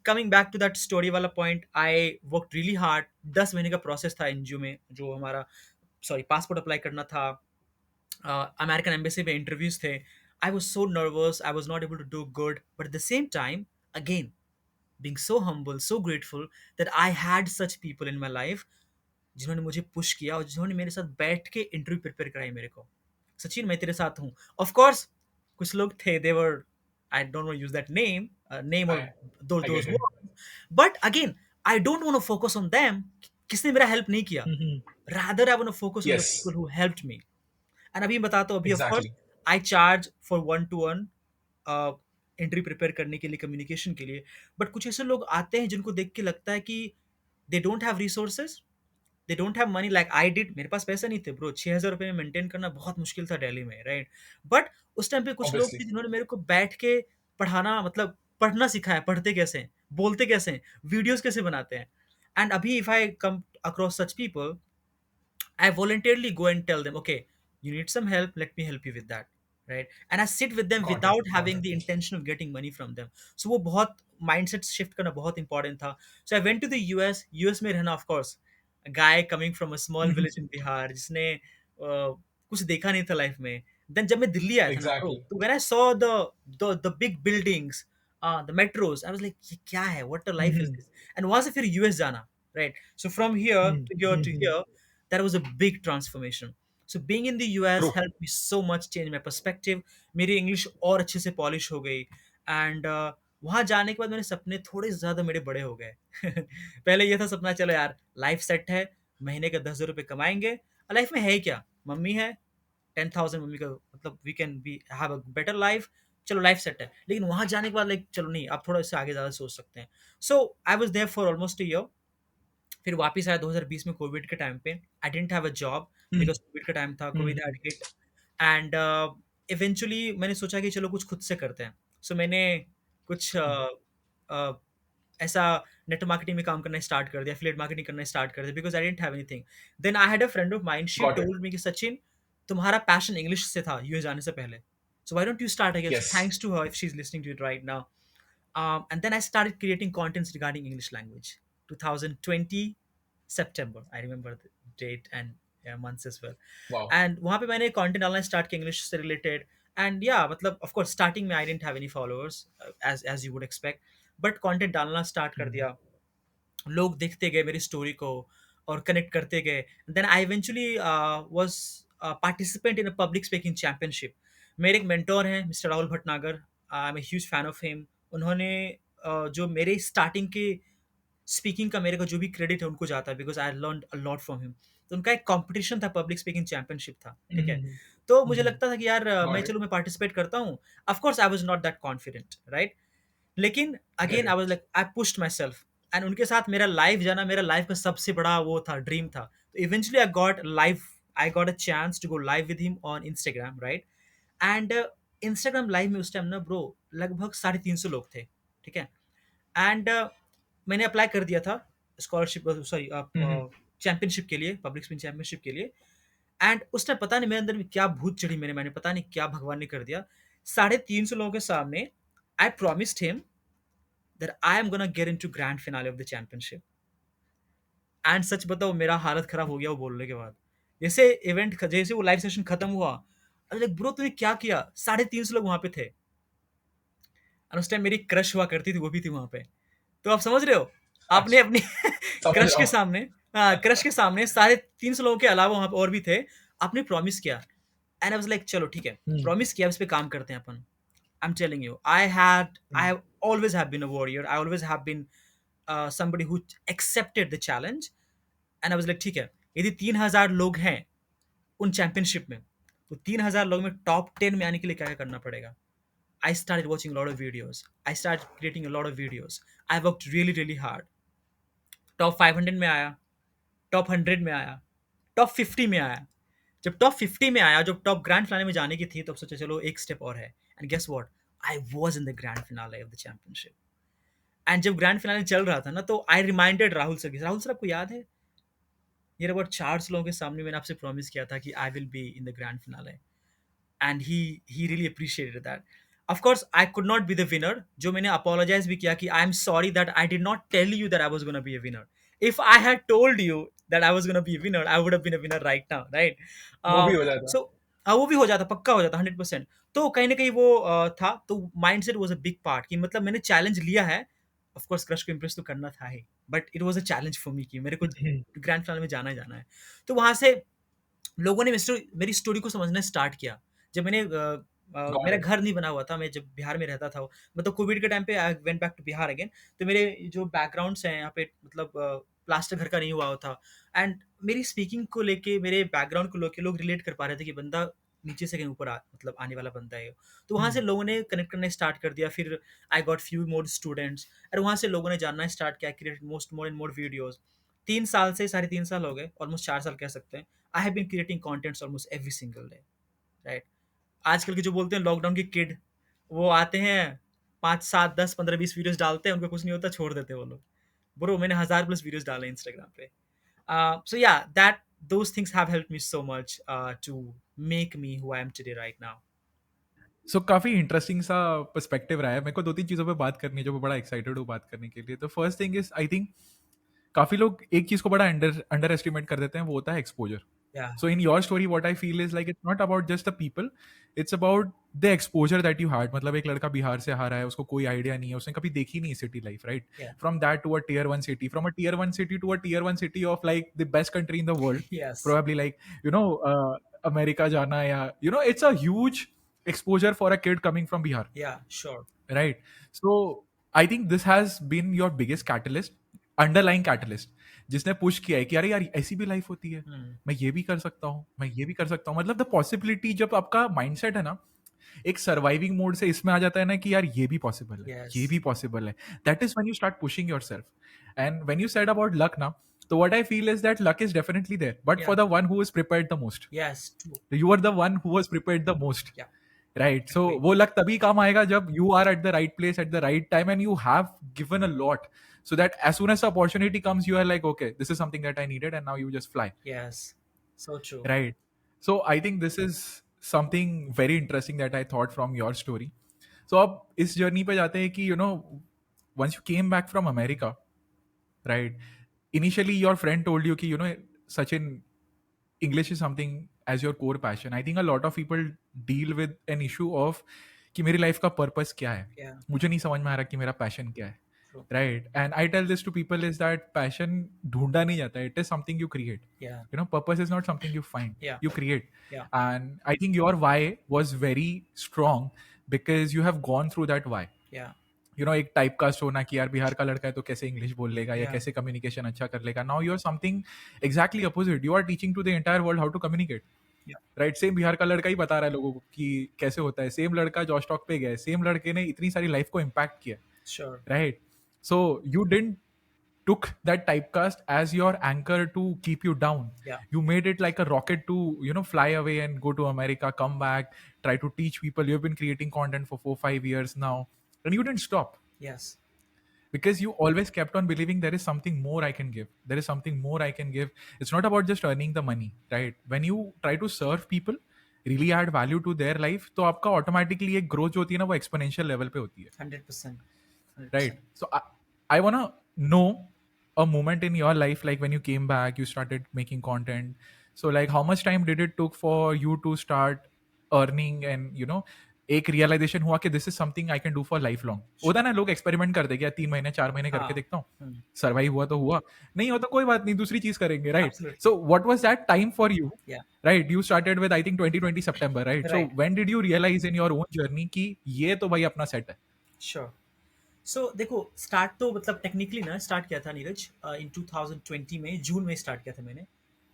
coming back to that story वाला point, I worked really hard। 10 महीने का प्रोसेस था NGO में, जो हमारा सॉरी पासपोर्ट अप्लाई करना था, American embassy में इंटरव्यूज थे। I was so nervous, I was not able to do good, but at the same time, again being so humble, so grateful that I had such people in my life जिन्होंने मुझे push किया और जिन्होंने मेरे साथ बैठ के interview prepare कराई मेरे को। सचिन मैं तेरे साथ हूँ। ऑफ कोर्स कुछ लोग थे, देवर, I don't want use that name, name or I I those get it. words. But again, I don't want to focus on them. किसने मेरा हेल्प नहीं किया, Mhm. rather I want to focus on the Yes, people who helped me. And अभी बताता हूँ, अभी of course exactly. I charge for one two one entry prepare करने के लिए, कम्युनिकेशन के लिए. बट कुछ ऐसे लोग आते हैं जिनको देख के लगता है कि they don't have resources, they don't have money like I did. मेरे पास पैसे नहीं थे ब्रो, 6,000 रुपये में मेंटेन करना बहुत मुश्किल था दिल्ली में, राइट. बट उस टाइम पे कुछ लोग थे Obviously. जिन्होंने मेरे को बैठ के पढ़ाना, मतलब पढ़ना सिखाया, पढ़ते कैसे हैं, बोलते कैसे हैं, वीडियोस कैसे बनाते हैं. एंड अभी if I come across such people, I voluntarily go and tell them, okay, you need some help, let me help you with that. Right. And I sit with them Got it. without Got having it. the intention of getting money from them. So वो बहुत mindset shift करना बहुत important था. So I went to the US में रहना, of course, a guy coming from a small Mhm. village in Bihar जिसने कुछ देखा नहीं था लाइफ में. Then जब मैं दिल्ली आया था ना bro, Exactly. तो when I saw the big buildings, the metros, I was like ये क्या है, what a life is Mhm. this. And वहाँ से फिर US जाना, right. So from here Mhm. to here to Mhm. here, that was a big transformation. So being in the US True. helped me so much change my perspective. मेरी English और अच्छे से polish हो गई. And वहाँ जाने के बाद मेरे सपने थोड़े ज़्यादा मेरे बड़े हो गए. पहले ये था सपना, चलो यार लाइफ सेट है, महीने का 10,000 रुपये कमाएंगे. लाइफ में है ही क्या, मम्मी है, 10,000 मम्मी का, मतलब we can be have a better life. चलो लाइफ सेट है. लेकिन वहाँ जाने के बाद लाइक चलो नहीं, आप थोड़ा इससे आगे ज़्यादा सोच सकते हैं. So I was there for almost a year. फिर वापस आया 2020 में कोविड के टाइम पे. I didn't have a job Mhm. Because covid का टाइम था, covid Mhm. Had hit. And eventually मैंने सोचा कि चलो कुछ खुद से करते हैं. सो मैंने कुछ अ, ऐसा नेट मार्केटिंग में काम करना स्टार्ट कर दिया, एफिलिएट मार्केटिंग करना स्टार्ट कर दिया, because I didn't have anything. Then I had a friend of mine, she Got it. Told me कि सचिन, तुम्हारा पैशन इंग्लिश से था यूएस जाने से पहले. So why don't you start again. So Yes. Thanks to her if she is listening to it right now. And then I started creating contents regarding English language. 2020 September, I remember the date and yeah, months as well. Wow. And वहाँ पे मैंने content डालना start किया English से related. And yeah, मतलब of course starting में I didn't have any followers, as you would expect, but content डालना start कर Mhm. दिया. लोग देखते गए मेरी story को और connect करते गए. Then I eventually was a participant in a public speaking championship. मेरे एक mentor हैं Mr. Rahul Bhatnagar. I'm a huge fan of him. उन्होंने जो मेरे स्टार्टिंग के स्पीकिंग का मेरे को जो भी क्रेडिट है उनको जाता है, because I learn a lot from him. तो उनका एक कंपटीशन था, पब्लिक स्पीकिंग चैंपियनशिप था, ठीक है. Mhm. तो मुझे Mhm. लगता था कि यार Got मैं it. चलो मैं पार्टिसिपेट करता हूँ. Of course I was not that confident, right. लेकिन Get again I it. Was like I pushed my self. And उनके साथ मेरा लाइव जाना मेरा लाइफ का सबसे बड़ा वो था, ड्रीम था. तो eventually I got a chance to go live with him on Instagram, right. And Instagram live में उस टाइम ना ब्रो लगभग 350 लोग थे, ठीक है. एंड मैंने अप्लाई कर दिया था स्कॉलरशिप, सॉरी Mhm. चैंपियनशिप के लिए, पब्लिक स्पीकिंग चैंपियनशिप के लिए. एंड उस टाइम पता नहीं मेरे अंदर में क्या भूत चढ़ी, मैंने पता नहीं क्या भगवान ने कर दिया. 350 लोगों के सामने आई promised him that I am gonna get into grand finale of the championship. And such बताओ मेरा हालत खराब हो गया वो बोलने के बाद. जैसे वो लाइव सेशन खत्म हुआ, अरे ब्रो तूने क्या किया, 350 लोग वहां पे थे. और उस टाइम मेरी क्रश हुआ करती थी, वो भी थी वहां पे. तो आप समझ रहे हो, आपने अच्छा, अपनी समझ क्रश रहा के हूँ. सामने, हाँ, क्रश के सामने 350 लोगों के अलावा वहाँ पे और भी थे, आपने प्रॉमिस किया. एंड आई वाज लाइक चलो ठीक है, हुँ, प्रॉमिस किया, इस पे काम करते हैं अपन. I am telling you, I um, always have been a warrior. I always have been somebody who accepted the challenge. And I was like ठीक है, यदि 3,000 लोग हैं उन चैंपियनशिप में, तो 3,000 लोग में टॉप 10 में आने के लिए क्या क्या करना पड़ेगा. I started watching a lot of videos. I started creating a lot of videos. I worked really, really hard. Top 500 में आया, टॉप 100 में आया, टॉप 50 में आया. जब टॉप 50 में आया, जब टॉप ग्रैंड फिनाले में जाने की थी, तब सोचा चलो एक स्टेप और है. And guess what, I was in the grand finale of the championship. And जब ग्रैंड फिनाले चल रहा था ना, तो आई रिमाइंडेड राहुल सर की, राहुल सर आपको याद है, ये अबाउट 400 लोगों के सामने मैंने आपसे प्रॉमिस किया था कि I will be in the grand finale. And he really appreciated that. Of course I could not be the winner, जो मैंने अपोलोजाइज भी किया कि I am sorry that I did not tell you that I was gonna be a winner. If I had told you that I was gonna be a winner, I would have been a winner right now, right. वो भी हो जाता. सो वो भी हो जाता, पक्का हो जाता 100%. तो कहीं ना कहीं वो था, तो mindset was a big part कि मतलब मैंने चैलेंज लिया है. ऑफ कोर्स क्रश को इम्प्रेस तो करना था ही, but it was a challenge for me कि मेरे को हुँ, ग्रैंड फिनाले में जाना ही जाना है. तो वहां से लोगों ने मेरी स्टोरी को समझना स्टार्ट किया. जब मैंने Got मेरा it. घर नहीं बना हुआ था, मैं जब बिहार में रहता था, मतलब कोविड के टाइम पे I went back to Bihar again. तो मेरे जो बैकग्राउंड्स हैं यहाँ पे, मतलब प्लास्टर घर का नहीं हुआ था, एंड मेरी स्पीकिंग को लेके, मेरे बैकग्राउंड को लेके लोग रिलेट कर पा रहे थे कि बंदा नीचे से कहीं ऊपर मतलब आने वाला बंदा है। तो वहाँ से Hmm. लोगों ने कनेक्ट करना स्टार्ट कर दिया। फिर I got few more students, और वहाँ से लोगों ने जानना स्टार्ट किया, create most more and more videos. 3 साल से 3.5 साल हो गए, ऑलमोस्ट 4 साल कह सकते हैं। I have been creating contents almost every single day, right. आजकल के जो बोलते हैं लॉकडाउन के किड, वो आते हैं 5 7 10 15 20 वीडियोस डालते हैं, उनको कुछ नहीं होता, छोड़ देते हैं वो लोग। ब्रो मैंने 1000+ वीडियोस डाले इंस्टाग्राम पे। So yeah, that those things have helped me so much to make me who I am today right now. सो काफ़ी इंटरेस्टिंग सा पर्सपेक्टिव रहा है। मेरे को 2-3 चीज़ों पे बात करनी है जो मैं बड़ा एक्साइटेड हूँ बात करने के लिए। तो first thing is I think काफ़ी लोग एक चीज़ को बड़ा अंडर एस्टिमेट कर देते हैं, वो होता है exposure. Yeah, So in your story, what I feel is like it's not about just the people, it's about the exposure that you had. मतलब एक लड़का बिहार से आ रहा है, उसको कोई आइडिया नहीं है, उसने कभी देखी नहीं city life, right? yeah, From that to a tier one city, from a tier one city to a tier one city of like the best country in the world, yes, probably like you know America जाना या it's a huge exposure for a kid coming from Bihar, yeah, sure, right? So I think this has been your biggest catalyst, underlying catalyst, जिसने push किया है कि अरे यार ऐसी भी लाइफ होती है, hmm. मैं ये भी कर सकता हूँ, मैं ये भी कर सकता हूँ। मतलब द पॉसिबिलिटी, जब आपका माइंडसेट है ना एक सर्वाइविंग मोड से इसमें आ जाता है ना कि यार ये भी पॉसिबल है, ये Yes, भी पॉसिबल है, that is when you start pushing yourself. And when you said about luck ना, तो what I feel is that luck is definitely there, but yeah, for the one who is prepared the most, yes, true, you are the one who was prepared the most, yeah, right? So agree, वो luck तभी काम आएगा जब you are at the right place at the right time and you have given a lot, so that as soon as the opportunity comes you are like, okay, this is something that I needed, and now you just fly, yes, so true, right? So I think this is something very interesting that I thought from your story. So अब इस journey पे जाते हैं कि once you came back from America, right? Initially your friend told you कि Sachin, English is something as your core passion. I think a lot of people deal with an issue of कि मेरी life का purpose क्या है, yeah, मुझे नहीं समझ में आ रहा कि मेरा पैशन क्या है, true, right? And I tell this to people is that passion ढूंढा नहीं जाता है, it is something you create, yeah, purpose is not something you find, yeah, you create. yeah, And I think your why was very strong because you have gone through that why. yeah, एक type cast होना कि यार बिहार का लड़का है तो कैसे English बोल लेगा या yeah, कैसे कम्युनिकेशन अच्छा कर लेगा। Now you are something exactly opposite, you are teaching to the entire world how to communicate, yeah, right? Same Bihar का लड़का ही बता रहा है लोगों को कि कैसे होता है, सेम लड़का जॉश टॉक पे गया है, सेम लड़के ने इतनी सारी लाइफ को इम्पैक्ट किया, sure, right? So you didn't took that typecast as your anchor to keep you down. yeah, You made it like a rocket to fly away and go to America, come back, try to teach people. You've been creating content for 4 5 years now, and you didn't stop yes, because you always kept on believing there is something more I can give, there is something more I can give. It's not about just earning the money, right? When you try to serve people, really add value to their life, तो आपका automatically एक growth जो होती है ना वो exponential level पे होती है, 100%, 100%, right? So I want to know a moment in your life, like when you came back, you started making content. So like how much time did it took for you to start earning, and एक realisation हुआ कि this is something I can do for life long. होता sure, ना, लोग experiment करते क्या 3 महीने 4 महीने करके हाँ, देखता हूँ, hmm. सर्वाइव हुआ तो हुआ, नहीं हुआ तो कोई बात नहीं, दूसरी चीज करेंगे, right? Absolutely, so what was that time for you, yeah, right? You started with I think 2020 सितंबर, right? So right, when did you realise in your own journey कि ये तो भाई अपना सेट है? sure. सो देखो, स्टार्ट तो मतलब टेक्निकली ना स्टार्ट किया था नीरज इन 2020 में, जून में स्टार्ट किया था मैंने।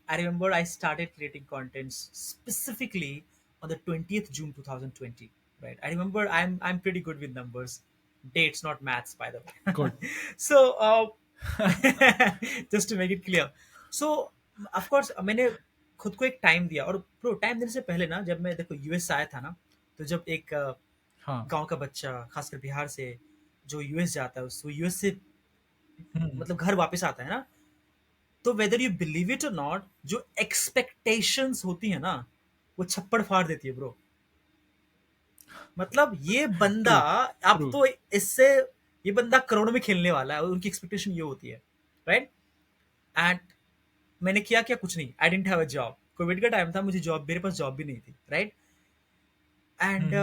I remember I started creating contents specifically on the 20th June 2020, right? I remember I am pretty good with numbers, dates not maths by the way. Good. So just to make it clear, so of course मैंने खुद को एक time दिया। और pro time देने से पहले ना, जब मैं देखो यूएस आया था ना, तो जब एक हाँ। गांव का बच्चा खासकर बिहार से जो यूएस जाता है, उसको यूएस से हम्म। मतलब घर वापस आता है ना, तो वेदर यू बिलीव इट और नॉट, जो एक्सपेक्टेशंस होती है ना, वो छप्पड़ फाड़ देती है ब्रो। मतलब ये बंदा ट्रू। अब ट्रू। तो इससे, ये बंदा करोड़ों में खेलने वाला है, और उनकी एक्सपेक्टेशन ये होती है, राइट? एंड मैंने किया क्या, कुछ नहीं। I didn't have a job, covid का टाइम था, मुझे जॉब, मेरे पास जॉब भी नहीं थी, right? And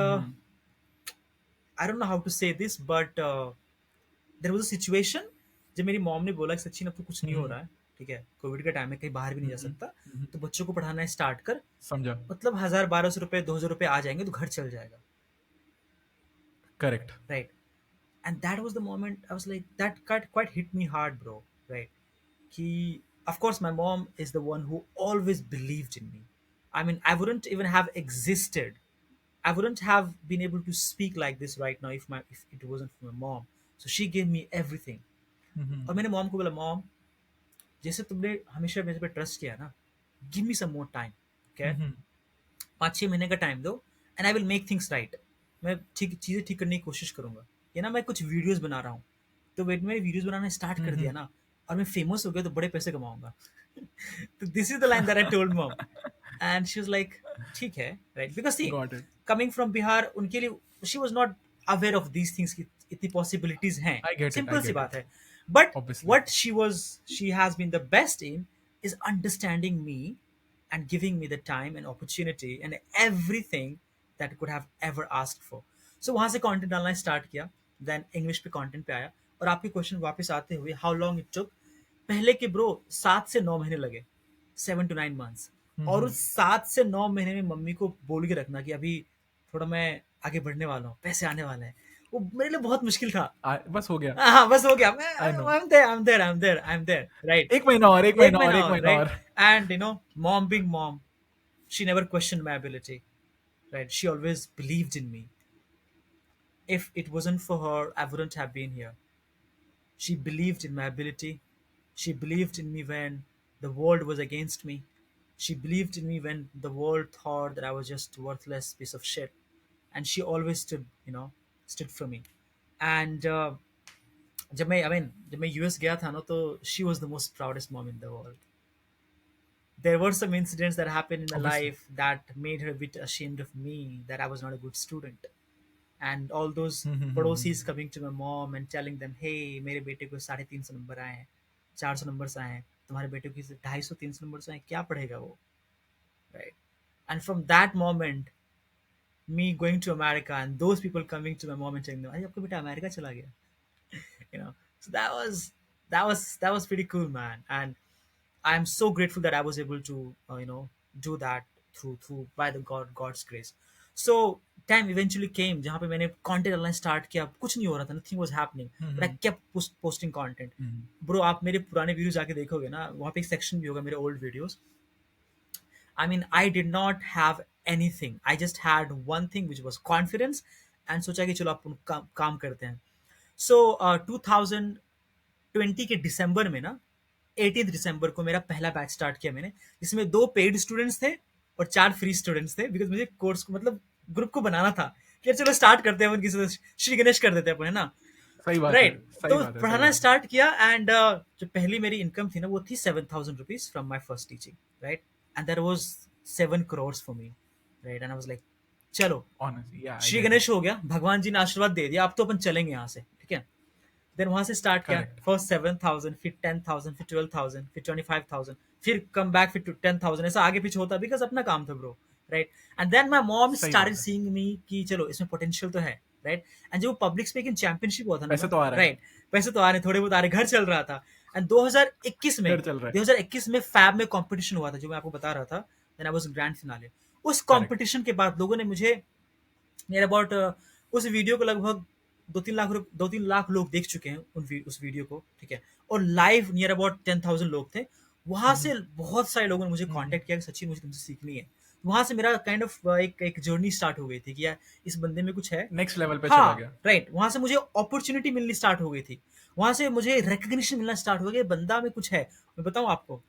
I don't know how to say this, but there was a situation जब मेरी मॉम ने बोला कि सचिन अब तो कुछ नहीं हो हम्म। रहा है, ठीक है, कोविड के टाइम में कहीं बाहर भी नहीं जा हम्म, सकता, हम्म, तो बच्चों को पढ़ाना स्टार्ट कर, समझा। मतलब 1000 1200 रुपए 2000 रुपए आ जाएंगे तो घर चल जाएगा, correct. Right? And that was the moment I was like, that quite hit me hard, bro, right? He, of course, my mom is the one who always believed in me. I mean, I wouldn't even have existed, I wouldn't have been able to speak like this right now if it wasn't for my mom. So she gave me everything. और मैंने mom को बोला, mom, जैसे तुमने हमेशा मेरे पे trust किया ना, गिव मी सम मोर टाइम, ओके, 5 6 महीने का टाइम दो, and I will make things right. मैं ठीक चीज़ें ठीक करने की कोशिश करूंगा। ये ना, मैं कुछ वीडियोस बना रहा हूँ, तो मैंने वीडियोस बनाना स्टार्ट कर दिया ना, और मैं फेमस हो गया तो बड़े पैसे कमाऊंगा। तो this is the line that I told mom, and she was like, ठीक है, right? Because see, got it. Coming from Bihar, उनके लिए she was not aware of these things की इतनी पॉसिबिलिटीज हैं। I get it, I simple see get बात it, है। But obviously. what she has been the best in is understanding me and giving me the time and opportunity and everything that I could have ever asked for. So वहां से content डालना start किया, then English पे content पे आया। और आपके question वापस आते हुए, हाउ लॉन्ग इट टुक, पहले के ब्रो 7 से 9 महीने लगे, 7 to 9 months। और उस 7 से 9 महीने में मम्मी को बोल के रखना कि अभी थोड़ा मैं आगे बढ़ने वाला हूँ, पैसे आने वाले हैं, वो मेरे लिए बहुत मुश्किल था। बस हो गया। हाँ, बस हो गया, मैं I know. I'm there, right? एक महीना और, एक एक महीना और, महीना एक और, महीना right? और। And mom being mom, she never questioned my ability, right? She always believed in me. If it wasn't for her, I wouldn't have been here. She believed in my ability. She believed in me when the world was against me. She believed in me when the world thought that I was just a worthless piece of shit. And she always stood for me. And जब मैं US गया था ना, तो she was the most proudest mom in the world. There were some incidents that happened in my obviously. life that made her a bit ashamed of me, that I was not a good student. And all those पड़ोसीज coming to my mom and telling them, hey, मेरे बेटे को 350 number आए हैं, 400 number आए हैं, तुम्हारे बेटे को 250 300 नंबर आए, क्या पढ़ेगा वो, right? And from that moment, me going to America and those people coming to my mom and telling them, अरे आपका बेटा अमेरिका चला गया, so that was pretty cool, man. And I'm so grateful that I was able to do that through by the God's grace. So time eventually came जहाँ पे मैंने content डालना start किया, कुछ नहीं हो रहा था, nothing was happening, but I kept posting content. Bro, आप मेरे पुराने वीडियोस जाके देखोगे ना, वहाँ पे एक सेक्शन भी होगा मेरे old videos. I mean, I did not have anything. I just had one thing, which was confidence, and सोचा कि चलो अपन काम करते हैं. So 2020 के दिसंबर में ना, 18 दिसंबर को मेरा पहला बैच स्टार्ट किया मैंने, जिसमें 2 पेड स्टूडेंट्स थे और 4 फ्री स्टूडेंट्स थे, बिकॉज मुझे कोर्स को मतलब ग्रुप को बनाना था कि यार चलो स्टार्ट करते हैं अपन, किसी से श्री गणेश कर देते हैं अपन, है ना, सही बात है, राइट? सही तो बात है, सही पढ़ाना बात है। स्टार्ट किया, एंड जो पहली मेरी इनकम थी ना, वो थी 7,000 rupees from my first teaching, right? And that was 7 crores for me, right? And I was like, चलो Honestly, yeah, I Shri get it. Ganesh हो गया, भगवान जी ने आशीर्वाद दे दिया, अब तो अपन चलेंगे यहाँ से, ठीक है? देन वहां से स्टार्ट किया, Correct. फर्स्ट 7,000, फिर 10,000, फिर 12,000, फिर 25,000, फिर कम बैक, फिर 10,000, ऐसा आगे पीछे होता, बिकॉज अपना काम था, bro, right? And then my mom सही स्टार्टेड बात है। सीइंग मी कि चलो इसमें पोटेंशियल तो है, राइट? एंड जब वो पब्लिक स्पीकिंग चैंपियनशिप हुआ था ना, पैसे तो आ रहे हैं। राइट, पैसे तो आ रहे, थोड़े बहुत आ रहे, घर चल रहा था। एंड 2021 में घर चल रहा है। 2021 में फैब में कंपटीशन हुआ था, जो मैं आपको बता रहा था, then I was grand finale. उस कंपटीशन के बाद लोगों ने मुझे नियर अबाउट उस वीडियो को लगभग 2-3 लाख लोग देख चुके हैं उस वीडियो को, ठीक है? और लाइव नियर अबाउट 10,000 लोग थे। वहां से बहुत सारे लोगों ने मुझे कांटेक्ट किया कि सच्ची मुझे तुमसे सीखनी है। वहां से मेरा काइंड ऑफ एक जर्नी स्टार्ट हो गई थी कि यार इस बंदे में कुछ है, नेक्स्ट लेवल पे चला हाँ, गया। राइट। वहां से मुझे अपॉर्चुनिटी मिलनी स्टार्ट हो गई थी, वहां से मुझे रिकग्निशन मिलना स्टार्ट हो गया, बंदा में कुछ है। मैं बताऊं आपको,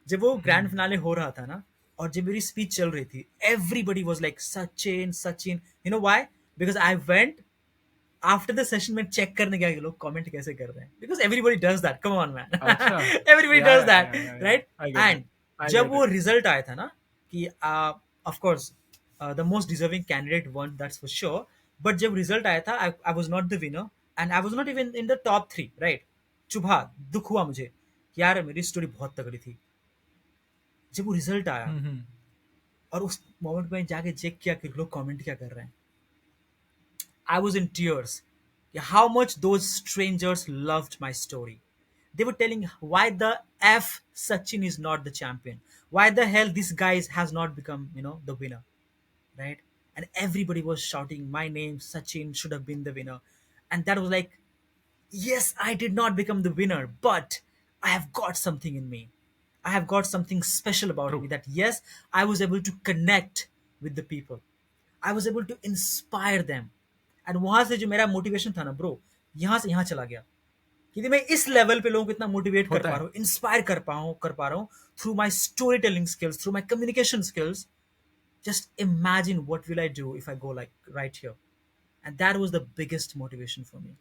जब वो ग्रैंड फिनाले हो रहा था ना, और जब मेरी स्पीच चल रही थी, everybody was like Sachin Sachin, you know why? Because I went after the session में चेक करने गया कि लोग कमेंट कैसे कर रहे हैं, because everybody does that, come on man, अच्छा। Everybody Yeah, does yeah, that, yeah, yeah, right? I get it. And I जब get वो it. रिजल्ट आया था ना कि of course the most deserving candidate one, that's for sure, but जब result आया था, I was not the winner and I was not even in the top 3, right? चुभा, दुख हुआ मुझे कि यार मेरी स्टोरी बहुत तगड़ी थी। जब वो रिजल्ट आया और उस मोमेंट में जाके चेक किया कि लोग कमेंट क्या कर रहे हैं, I was in tears. How much those strangers loved my story. They were telling why the F Sachin is not the champion. Why the hell this guy has not become, the winner, right? And everybody was shouting, my name, Sachin, should have been the winner. And that was like, yes, I did not become the winner, but I have got something in me. I have got something special about me True. that, yes, I was able to connect with the people. I was able to inspire them. And वहां से जो मेरा motivation था ना bro, यहाँ से यहाँ चला गया कि मैं इस लेवल पे लोगों को इतना मोटिवेट कर होता पा है. रहा हूँ, इंस्पायर कर पा रहा हूँ through my story telling skills, through my communication skills. Just imagine what will I do if I go like right here. And that was the biggest motivation for me.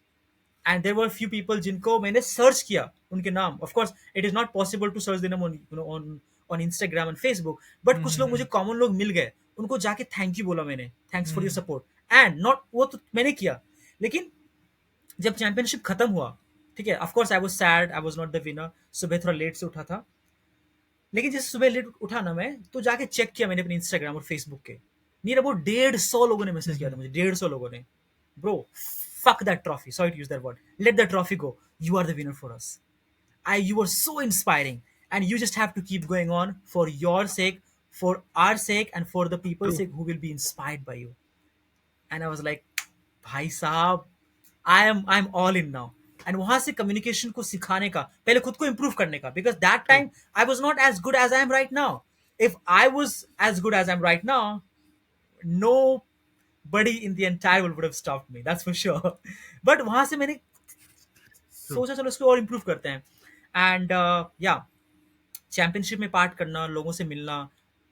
And there were a few people जिनको मैंने search किया उनके नाम. Of course it is not possible to search them on Instagram and Facebook, but कुछ लोग मुझे common लोग मिल गए, उनको जाके थैंक यू बोला मैंने, thanks for your support. And not वो तो मैंने किया, लेकिन जब चैंपियनशिप खत्म हुआ, ठीक है, of course I was sad, I was not the winner. सुबह थोड़ा लेट से उठा था, लेकिन जैसे सुबह लेट उठा ना मैं, तो जाके चेक किया मैंने अपने इंस्टाग्राम और फेसबुक के, नियर अबाउट 150 लोगों ने मैसेज किया था मुझे, 150 लोगों ने. Bro, fuck that trophy, sorry to use that word, let that trophy go, you are the winner for us. You were so inspiring, and you just have to keep going on for your sake, for our sake, and for the people's True. sake who will be inspired by you. And I was like, भाई साहब, I am all in now. And वहां से communication को सिखाने का, पहले खुद को इंप्रूव करने का, because that True. Time I was not as good as I am right now. If I was as good as I'm right now, nobody in the entire world would have stopped me. That's for sure. But वहां से मैंने True. सोचा चलो इसको और improve करते हैं. And या, चैंपियनशिप में पार्ट करना, लोगों से मिलना,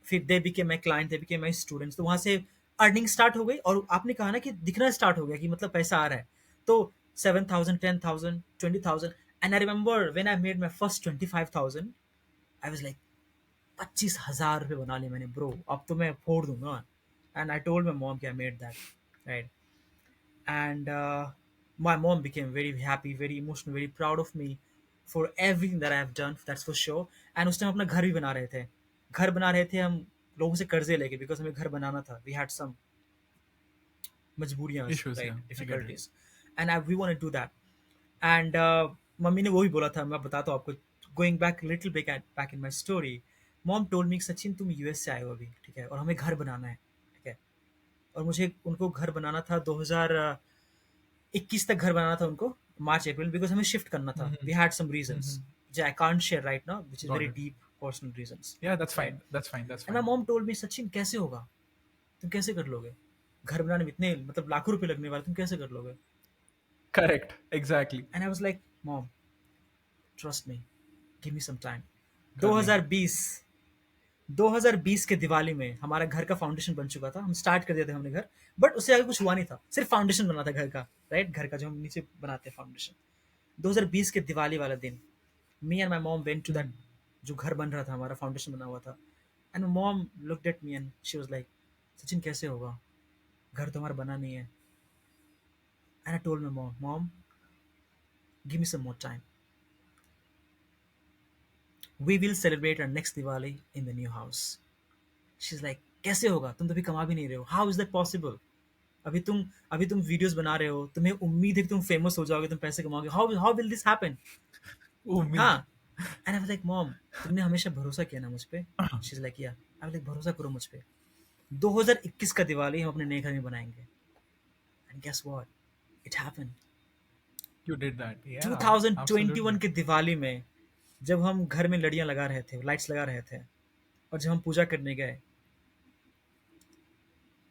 फिर they became my client, they became my students, तो वहाँ से अर्निंग स्टार्ट हो गई. और आपने कहा ना कि दिखना स्टार्ट हो गया कि मतलब पैसा आ रहा है, तो 7,000, 10,000, 20,000. And I remember when I made my first 25,000, I was like 25,000 रुपये बना लिए मैंने ब्रो, अब तो मैं फोड़ दूंगा. And I told my mom कि I made that, right. And my mom became very happy, very emotional, very proud of me for everything that I have done, that's for sure. And उस time अपना घर भी बना रहे थे, घर बना रहे थे हम लोगों से कर्जे लेके, बिकॉज हमें घर बनाना था. वी हैड सम मजबूरियां, Issues, right, yeah. I get it. Difficulties. And I we want to do that. एंड मम्मी ने वो भी बोला था, मैं बताता हूँ आपको, going back little back in my story. Mom told me, Sachin तुम यूएस से आए हो अभी, ठीक है, और हमें घर बनाना है, ठीक है. और मुझे उनको घर बनाना था 2021 तक घर बनाना था उनको, मार्च अप्रैल, बिकॉज हमें शिफ्ट करना था. वी हैड सम रीजंस जो I can't share right now, which is Got very it. Deep personal reasons, Yeah, that's right. fine. That's fine. That's and my fine. Mom told me, Sachin कैसे होगा, तुम कैसे कर लोगे, घर बनाने में इतने मतलब लाखों रुपए लगने वाले, तुम कैसे कर लोगे. Correct. Exactly. And I was like, mom trust me, give me some time. कर लेंगे. 2020 2020 के दिवाली में हमारा घर का फाउंडेशन बन चुका था, हम स्टार्ट कर दिए थे हमने घर, बट उससे आगे कुछ हुआ नहीं था, सिर्फ फाउंडेशन बना था घर का, राइट, घर का जो हम नीचे बनाते हैं फाउंडेशन. 2020 के दिवाली वाला दिन, me and my mom went to that, जो घर बन रहा था, हमारा फाउंडेशन बना हुआ था. And mom looked at me and she was like, Sachin कैसे होगा, घर तो हमारा बना नहीं है. And I told my mom, give me some more time, we will celebrate our next Diwali in the new house. She's like, कैसे होगा, तुम तो अभी कमा भी नहीं रहे हो, how is that possible. अभी तुम वीडियोस बना रहे हो, तुम्हें उम्मीद है कि तुम फेमस हो जाओगे, तुम पैसे कमाओगे, how will this happen. उम्मीद. हाँ. And I was like, mom तुमने हमेशा भरोसा किया ना मुझ पे. शी इज लाइक, या. आई वाज लाइक, भरोसा करो मुझ पे, 2021 का दिवाली हम अपने नए घर में बनाएंगे. And guess what, it happened. You did that. Yeah. 2021 Absolutely. के दिवाली में जब हम घर में लड़ियां लगा रहे थे, लाइट्स लगा रहे थे, और जब हम पूजा करने गए,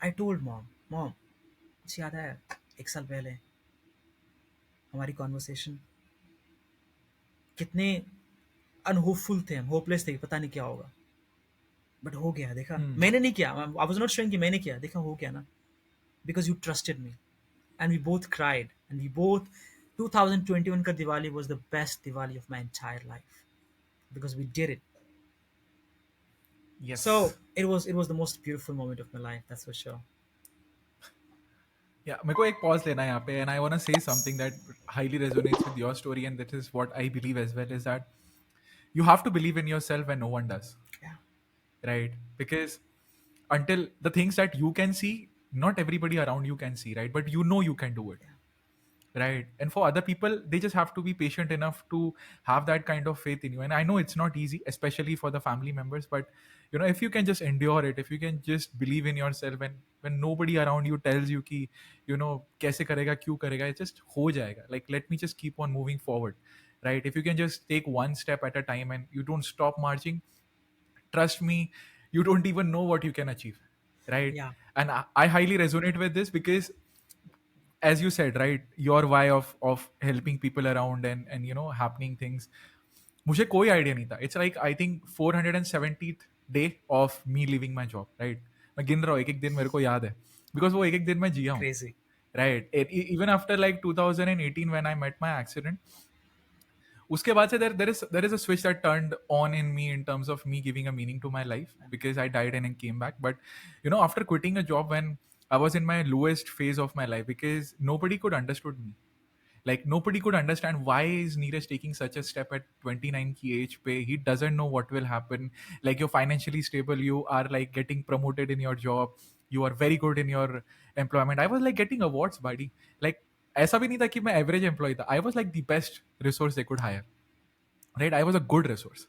आई टोल्ड मॉम मुझे याद है 1 साल पहले हमारी कॉन्वर्सेशन, कितने अनहोपफुल थे हम, होपलेस थे, पता नहीं क्या होगा, बट हो गया, देखा. मैंने नहीं किया, आई वाज नॉट शोइंग कि मैंने किया, देखा हो गया ना, because you trusted me. And we both cried, and we both 2021 का Diwali was the best Diwali of my entire life because we did it. Yes. So it was the most beautiful moment of my life, that's for sure. Yeah, मेरे को एक pause लेना है यहाँ पे, and I want to say something that highly resonates with your story, and that is what I believe as well, is that you have to believe in yourself when no one does, Yeah. right? Because until the things that you can see, not everybody around you can see, right? But you know you can do it, right? And for other people, they just have to be patient enough to have that kind of faith in you. And I know it's not easy, especially for the family members, but if you can just endure it, if you can just believe in yourself, when nobody around you tells you ki kaise karega, kyu karega, it just ho jayega. Like, let me just keep on moving forward, right? If you can just take one step at a time and you don't stop marching, trust me, you don't even know what you can achieve, right? Yeah, And I highly resonate with this because, as you said, right, your why of helping people around and happening things, मुझे कोई idea नहीं था. It's like, I think 470th day of me living my job, right? मैं गिन रहा हूँ एक एक दिन, मेरे को याद है, बिकॉज वो एक एक दिन मैं जिया हूँ, crazy. Right? Even after like 2018 when I met my accident, उसके बाद से there is a switch that turned on in me in terms of me giving a meaning to my life, because I died and then came back. But after quitting a job when I was in my lowest phase of my life, because nobody could understood me. Like, nobody could understand why is Neeraj taking such a step at 29 ki age pe. He doesn't know what will happen. Like, you're financially stable, you are like getting promoted in your job, you are very good in your employment. I was like getting awards, buddy. Like, ऐसा भी नहीं था कि मैं average employ था. I was like the best resource they could hire, right? I was a good resource,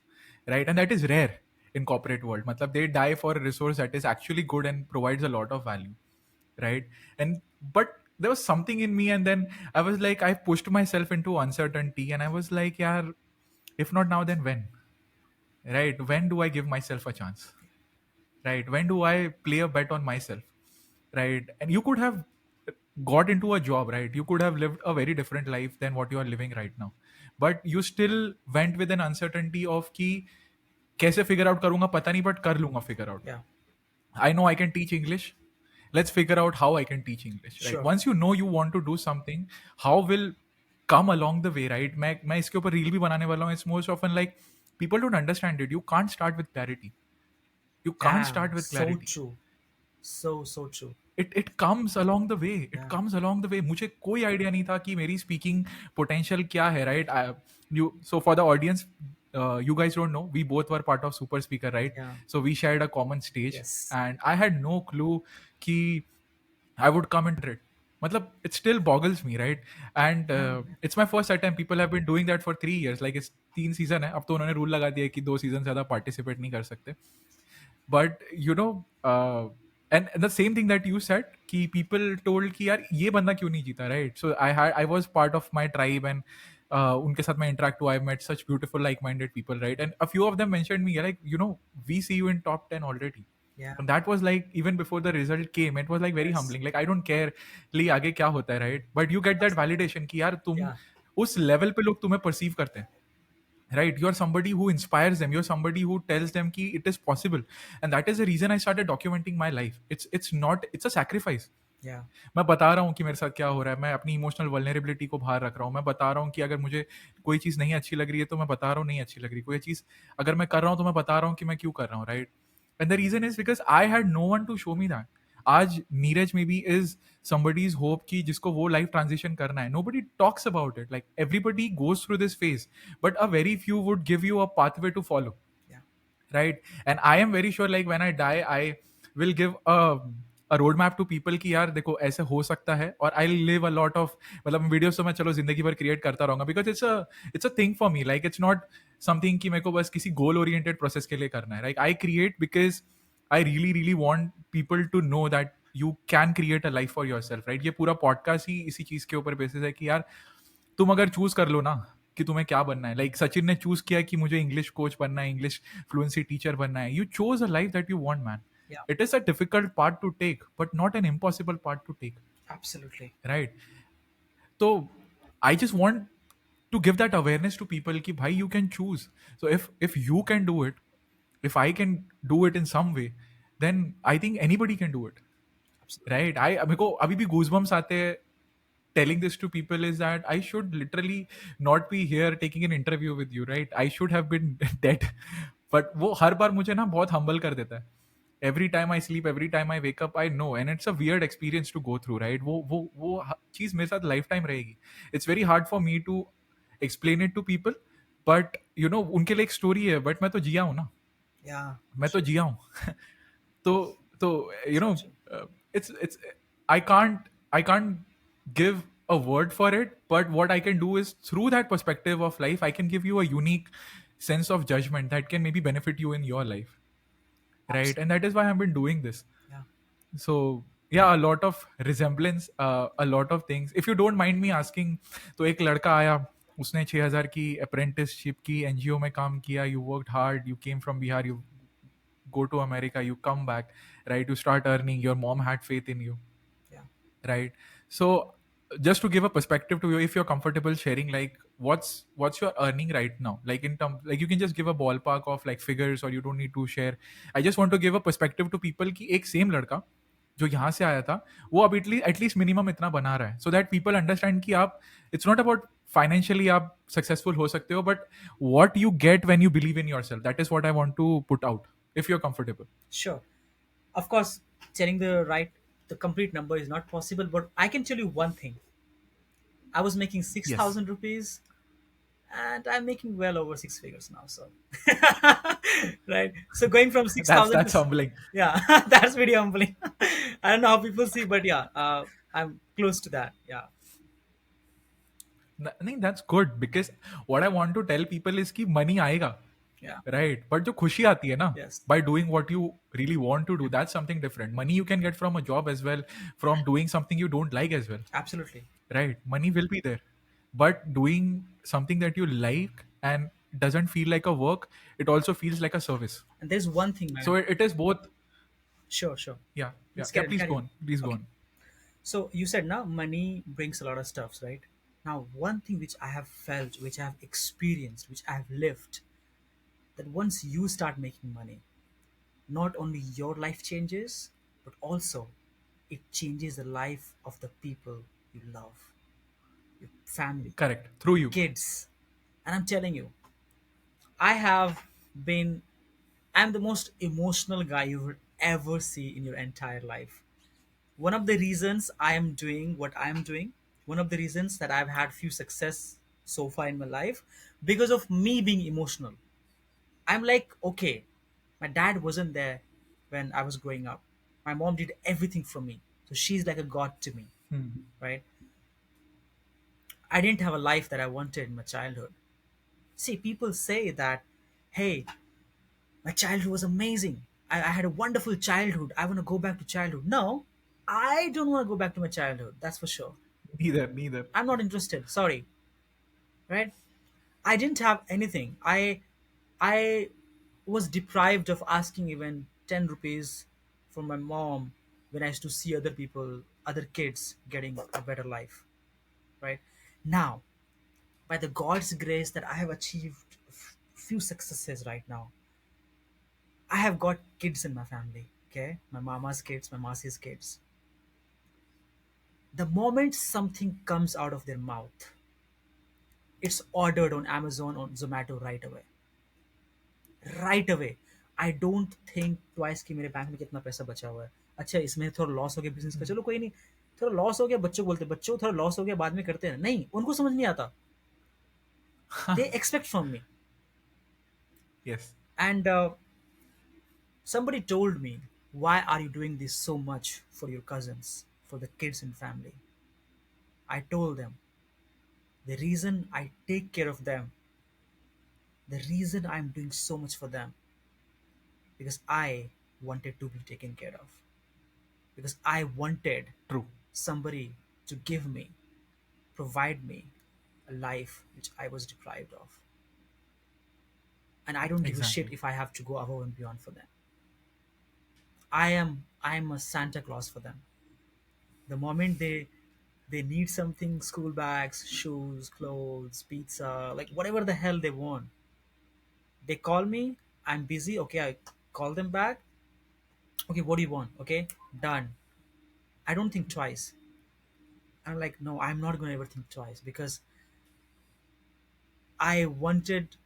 right? And that is rare in corporate world. Matlab, they die for a resource that is actually good and provides a lot of value, right? And but there was something in me, and then I was like, I pushed myself into uncertainty, and I was like, yeah, if not now, then when? Right? When do I give myself a chance? Right? When do I play a bet on myself? Right? And you could have got into a job, right? You could have lived a very different life than what you are living right now, but you still went with an uncertainty of कि कैसे figure out करूंगा पता नहीं, but कर लूंगा figure out. Yeah, I know I can teach English. Let's figure out how I can teach English, right? sure. Once you know you want to do something, how will come along the way, right? मैं इसके ऊपर reel भी बनाने वाला हूँ. It's most often like people don't understand it. You can't start with clarity. You can't Damn, start with so clarity. true. So true. It comes along the way. It Yeah. comes along the way. मुझे कोई idea नहीं था कि मेरी speaking potential क्या है, right? You, so for the audience, you guys don't know, we both were part of Super Speaker, right? Yeah. So we shared a common stage, Yes. and I had no clue कि I would come into it. मतलब, it still boggles me, right? And it's my first attempt. People have been doing that for 3 years. Like, it's 3 season है. अब तो उन्होंने rule लगा दिया है कि 2 सीजन से ज़्यादा पार्टिसिपेट नहीं कर सकते. But and the same thing that you said, कि people told कि यार ये बंदा क्यों नहीं जीता, right? So I was part of my tribe, and उनके साथ मैं interact हुआ. I met such beautiful like-minded people, right? And a few of them mentioned me, like, we see you in top 10 already. Yeah. And that was like, even before the result came, it was like very Yes. humbling. Like, I don't care li आगे क्या होता है, right? But you get that validation कि यार तुम Yeah. उस level पे लोग तुम्हें perceive करते हैं, right? You're somebody who inspires them. You're somebody who tells them ki it is possible. And that is the reason I started documenting my life. It's a sacrifice. Yeah. मैं बता रहा हूँ कि मेरे साथ क्या हो रहा है. मैं अपनी इमोशनल वल्नरेबिलिटी को बाहर रख रहा हूँ. मैं बता रहा हूँ कि अगर मुझे कोई चीज़ नहीं अच्छी लग रही है तो मैं बता रहा हूँ नहीं अच्छी लग रही. कोई चीज़ अगर मैं कर रहा हूँ तो मैं बता रहा हूँ कि मैं क्यों कर रहा हूँ, right? And the reason is because I had no one to show me that. आज Neeraj maybe is somebody's hope कि जिसको वो लाइफ ट्रांजिशन करना है. Nobody talks about it. Like, everybody goes through this phase, but a very few would give you a pathway to follow. Yeah. Right? And I am very sure, like, when I die, I will give a roadmap to people कि यार देखो ऐसे हो सकता है. और I'll live a lot of, मतलब videos तो मैं चलो जिंदगी भर क्रिएट करता रहूंगा, because it's a thing for me. Like, it's not something कि मेरे को बस किसी गोल ओरिएंटेड प्रोसेस के लिए करना है. Like, I create because I really want people to know that you can create a life for yourself, right? ये पूरा पॉडकास्ट ही इसी चीज के ऊपर बेसिस है कि यार तुम अगर चूज कर लो ना कि तुम्हें क्या बनना है. लाइक, सचिन ने चूज किया कि मुझे इंग्लिश कोच बनना है, इंग्लिश फ्लुएंसी टीचर बनना है. You chose a life that you want, man. Yeah. It is a difficult part to take, but not an impossible part to take, Absolutely. right? So I just want to give that awareness to people कि भाई, you can choose. So if you can do it, if I can do it in some way, then I think anybody can do it, Absolutely. right? मेरे को अभी भी goosebumps आते हैं telling this to people, is that I should literally not be here taking an interview with you, right? I should have been dead. But वो हर बार मुझे ना बहुत humble कर देता है. Every time I sleep, every time I wake up, I know, and it's a weird experience to go through, right? वो चीज मेरे साथ lifetime रहेगी. It's very hard for me to explain it to people, but उनके लिए एक story है, but मैं तो जिया हूँ ना. Yeah. मैं तो जिया हूँ. तो True. it's I can't give a word for it, but what I can do is through that perspective of life, I can give you a unique sense of judgment that can maybe benefit you in your life, right? And that is why I've been doing this. Yeah, So yeah, a lot of resemblance, a lot of things. If you don't mind me asking, तो एक लड़का आया, उसने 6,000 की apprenticeship की, NGO में काम किया, you worked hard, you came from Bihar, you go to America, you come back, right? You start earning, your mom had faith in you, yeah. right? So just to give a perspective to you, if you're comfortable sharing, like what's your earning right now, like in terms, like you can just give a ballpark of like figures, or you don't need to share. I just want to give a perspective to people कि एक same लड़का जो यहाँ से आया था, वो अब एटलीस्ट मिनिमम इतना बना रहा है, सो दैट पीपल अंडरस्टैंड कि आप, इट्स नॉट अबाउट फाइनेंशियली आप सक्सेसफुल हो सकते हो, but what you get when you believe in yourself, that is what I want to put out, if you are comfortable. Sure. Of course, telling the complete number is not possible, but I can tell you one thing. I was making six Yes. thousand rupees, and I'm making well over six figures now. So, right. So going from six that's thousand that's to, humbling. yeah, that's very humbling. I don't know how people see, but yeah, I'm close to that. Yeah, I think that's good, because what I want to tell people is कि money आएगा, yeah, right? But जो खुशी आती है ना, yes, by doing what you really want to do, that's something different. Money you can get from a job as well, from doing something you don't like as well, absolutely. right? Money will be there, but doing something that you like and doesn't feel like a work, it also feels like a service. And there's one thing, So man. it is both. Sure, sure. Yeah, yeah, Please yeah. carry on, Please carry go on. on. Please go Okay. on. So you said now money brings a lot of stuffs, right? Now, one thing which I have felt, which I have experienced, which I have lived, that once you start making money, not only your life changes, but also it changes the life of the people you love, your family, Correct. Through you. kids. And I'm telling you, I have been, I'm the most emotional guy you would ever see in your entire life. One of the reasons I am doing what I am doing, one of the reasons that I've had few success so far in my life, because of me being emotional. I'm like, okay, my dad wasn't there when I was growing up. My mom did everything for me. So she's like a god to me, Hmm. right? I didn't have a life that I wanted in my childhood. See, people say that, hey, my childhood was amazing. I had a wonderful childhood. I want to go back to childhood. No, I don't want to go back to my childhood. That's for sure. Neither, neither. I'm not interested. Sorry, right? I didn't have anything. I was deprived of asking even 10 rupees from my mom when I used to see other people, other kids getting a better life, right? Now, by the God's grace that I have achieved few successes right now, I have got kids in my family, okay? My mama's kids, my masi's kids. The moment something comes out of their mouth, it's ordered on Amazon or Zomato right away. Right away. I don't think twice कि मेरे bank में कितना पैसा बचा हुआ है. अच्छा, इसमें थोड़ा लॉस हो गया बिजनेस का, चलो कोई नहीं. थोड़ा लॉस हो गया, बच्चों को बोलते, बच्चों थोड़ा लॉस हो गया बाद में करते हैं. नहीं, उनको समझ नहीं आता. They expect from me. Yes. And somebody told me, why are you doing this so much for your cousins, for the kids and family? I told them, the reason I take care of them, the reason I'm doing so much for them, because I wanted to be taken care of, because I wanted True. somebody to give me, provide me a life which I was deprived of. And I don't give a shit Exactly. if I have to go above and beyond for them. I am a Santa Claus for them. The moment they need something, school bags, shoes, clothes, pizza, like whatever the hell they want, they call me. I'm busy. Okay, I call them back. Okay, what do you want? Okay, done. I don't think twice. I'm like, no, I'm not gonna ever think twice, because I wanted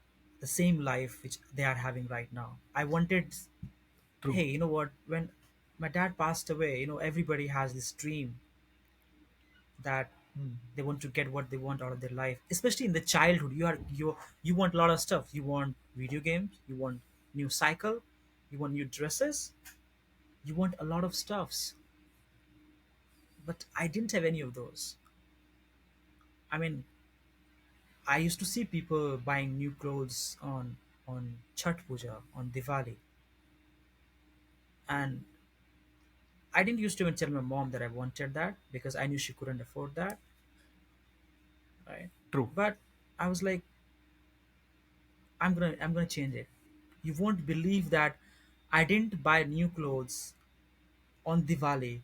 the same life which they are having right now. I wanted, True. hey, you know what? When my dad passed away, everybody has this dream that Hmm. they want to get what they want out of their life. Especially in the childhood, you want a lot of stuff. You want video games. You want new cycle. You want new dresses. You want a lot of stuffs. But I didn't have any of those. I mean, I used to see people buying new clothes on Chhat Puja, on Diwali, and I didn't used to even tell my mom that I wanted that because I knew she couldn't afford that, right? True. But I was like, I'm gonna change it. You won't believe that I didn't buy new clothes on Diwali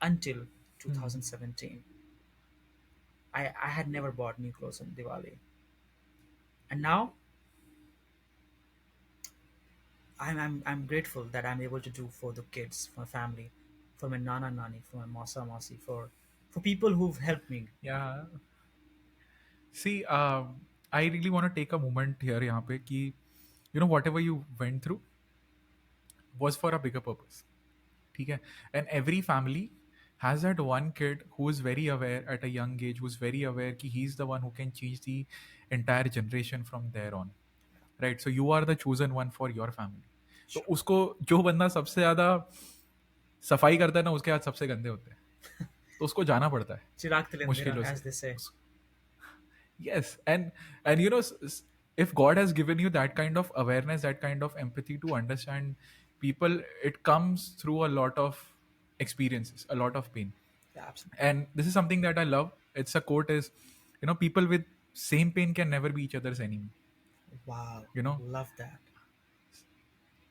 until Hmm. 2017. I had never bought new clothes on Diwali, and now I'm grateful that I'm able to do for the kids, for my family, for my nana nani, for my masa masi, for people who've helped me. Yeah. See, I really want to take a moment here यहाँ पे कि you know whatever you went through was for a bigger purpose. ठीक है? And every family has that one kid who is very aware at a young age, who's very aware कि he's the one who can change the entire generation from there on. Right? So you are the chosen one for your family. तो Sure. उसको जो बंदा सबसे ज़्यादा सफाई करता है ना उसके हाथ सबसे गंदे होते हैं. तो उसको जाना पड़ता है Chirag Tilendra, मुश्किलों as से. they say. Yes, and you know, if God has given you that kind of awareness, that kind of empathy to understand people, it comes through a lot of experiences, a lot of pain. Yeah, absolutely. And this is something that I love. It's a quote is, you know, people with same pain can never be each other's enemy. Wow, You know, love that.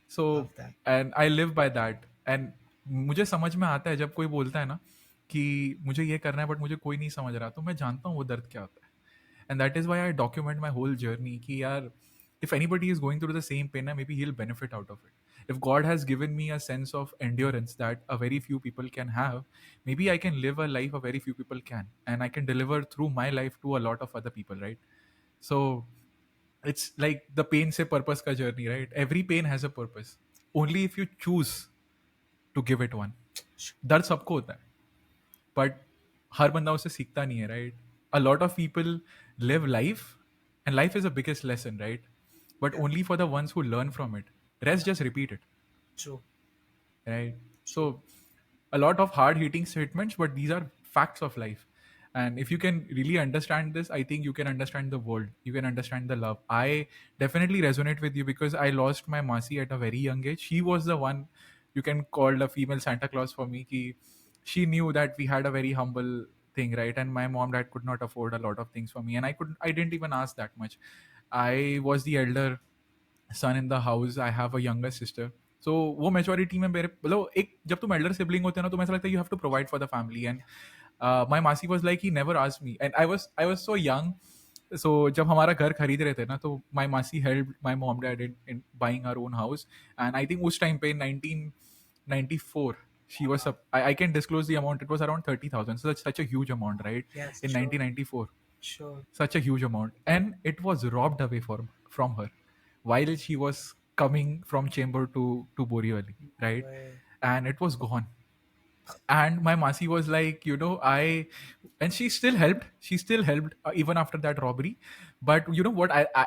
so Love that. and I live by that. And मुझे समझ में आता है जब कोई बोलता है ना कि मुझे ये करना है बट मुझे कोई नहीं समझ रहा, तो मैं जानता हूँ वो दर्द क्या होता है. And that is why I document my whole journey कि यार if anybody is going through the same pain, maybe he'll benefit out of it. If God has given me a sense of endurance that a very few people can have, maybe I can live a life a very few people can, and I can deliver through my life to a lot of other people, right? So it's like the pain se purpose ka journey, right? Every pain has a purpose. Only if you choose to give it one. दर्द सबको होता है but हर बंदा उससे सीखता नहीं है, right? A lot of people live life and life is a biggest lesson, right? But Yeah, only for the ones who learn from it. Rest yeah, just repeat it, true, right? true. So a lot of hard hitting statements, but these are facts of life. And if you can really understand this, I think you can understand the world, you can understand the love. I definitely resonate with you because I lost my masi at a very young age. She was the one you can call a female Santa Claus for me. She knew that we had a very humble thing, right? And my mom dad could not afford a lot of things for me, and I didn't even ask that much. I was the elder son in the house. I have a younger sister. So वो maturity में मेरे मतलब एक जब तुम Elder sibling होते हैं ना, तो ऐसा लगता है you have to provide for the family. And my मासी was like he never asked me, and I was so young. So जब हमारा घर खरीद रहे थे ना, तो माय मासी help my mom dad in buying our own house. And I think उस टाइम पे 1994 she was I can disclose the amount. It was around 30,000. So that's such a huge amount, right? Yes, In sure, 1994, sure. such a huge amount, and it was robbed away from her while she was coming from chamber to Borivali, No right? way. And it was gone. And my masi was like, you know, and she still helped even after that robbery. But you know what, I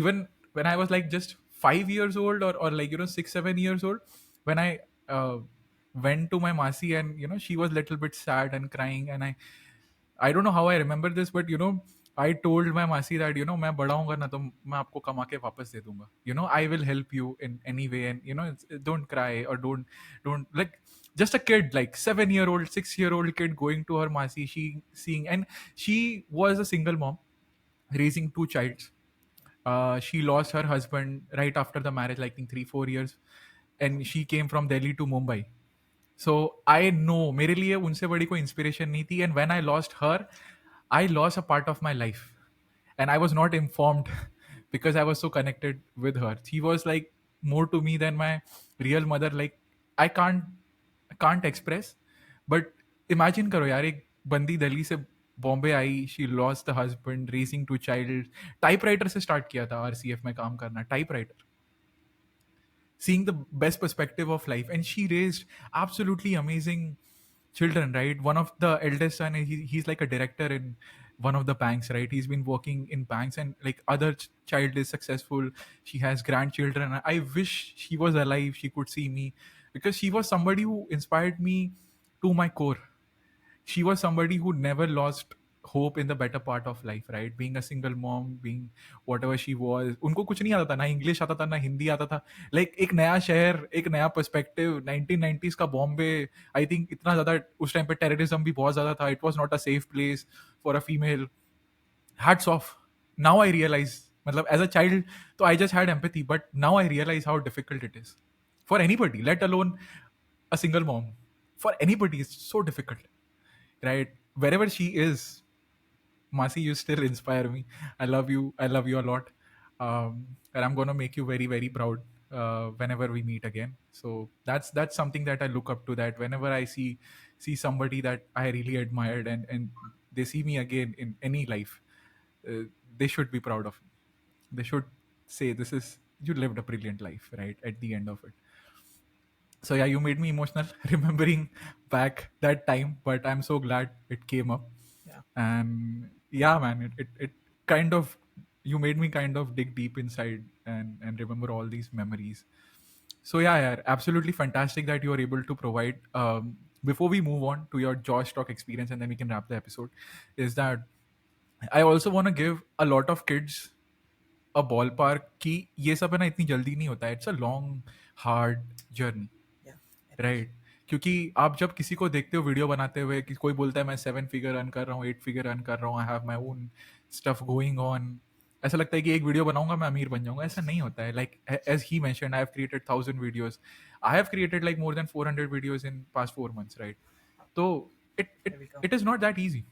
even when I was like just 5 years old, or like, you know, 6 7 years old, when I went to my masi, and you know, she was little bit sad and crying, and I don't know how I remember this, but you know, I told my masi that, you know, मैं बड़ा होऊंगा ना, तो मैं आपको कमा के वापस दे दूंगा. You know, I will help you in any way, and you know, don't cry, or don't like, just a kid, like 7 year old, 6 year old kid going to her masi, she seeing, and she was a single mom raising two childs. She lost her husband right after the marriage, like in 3 4 years, and she came from Delhi to Mumbai. So I know मेरे लिए उनसे बड़ी कोई inspiration नहीं थी. And when I lost her, I lost a part of my life, and I was not informed because I was so connected with her. She was like more to me than my real mother. Like I can't express. But imagine करो यार, एक बंदी दिल्ली से बॉम्बे आई, she lost the husband, raising two child. Typewriter से start किया था RCF में काम करना, typewriter, seeing the best perspective of life. And she raised absolutely amazing children, right? One of the eldest son, he's like a director in one of the banks, right? He's been working in banks, and like other child is successful. She has grandchildren. I wish she was alive, she could see me, because she was somebody who inspired me to my core. She was somebody who never lost. hope in the better part of life, right? Being a single mom, being whatever she was, उनको कुछ नहीं आता था, ना English आता था, ना हिंदी आता था. Like एक नया शहर, एक नया पर्सपेक्टिव. 1990s का बॉम्बे, आई थिंक इतना ज़्यादा उस टाइम पे टेररिज्म भी बहुत ज़्यादा था. It was not a safe place for a female. Hats off. Now I realize, मतलब as a child, तो I just had empathy, but now I realize how difficult it is for anybody, let alone a single mom. For anybody, it's so difficult, right? Wherever she is, Masi, you still inspire me. I love you. I love you a lot. And I'm gonna make you very, very proud whenever we meet again. So that's something that I look up to. That whenever I see somebody that I really admired, and they see me again in any life, uh, they should be proud of me. They should say, "This is you lived a brilliant life," right? At the end of it. So yeah, you made me emotional remembering back that time, but I'm so glad it came up. Yeah. And yeah, man, it kind of, you made me kind of dig deep inside and remember all these memories. So yeah, absolutely fantastic that you are able to provide. Before we move on to your Josh Talk experience, and then we can wrap the episode, is that I also want to give a lot of kids a ballpark कि ये सब है ना इतनी जल्दी नहीं होता है. It's a long hard journey, Yeah. Right? क्योंकि आप जब किसी को देखते हो वीडियो बनाते हुए कि कोई बोलता है मैं 7 फिगर अर्न कर रहा हूँ, 8 फिगर अर्न कर रहा हूँ, I have my own stuff going on, ऐसा लगता है कि एक वीडियो बनाऊंगा मैं अमीर बन जाऊंगा. ऐसा नहीं होता है. Like as he mentioned, I have created 1000 videos. I have created like more than 400 videos in past 4 months, राइट? तो it There it we go. it is not that easy,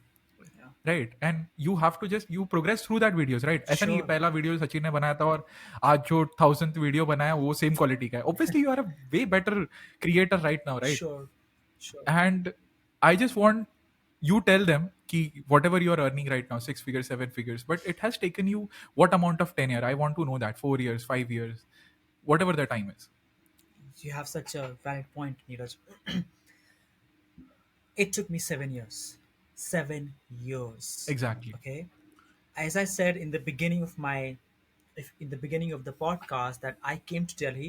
Yeah. Right? And you have to just you progress through that videos, right? ऐसा नहीं है Sure. पहला video Sachin ने बनाया था और आज जो 1000th वीडियो बनाया वो सेम क्वालिटी का है. Obviously you are a way better creator right now, right? Sure. Sure. And I just want you tell them ki whatever you are earning right now, 6 figures, 7 figures, but it has taken you what amount of tenure? I want to know that. 4 years, 5 years, whatever the time is. You have such a valid point, Neeraj. It took me 7 years. 7 years. Exactly. Okay. As I said in the beginning of in the beginning of the podcast, that I came to Delhi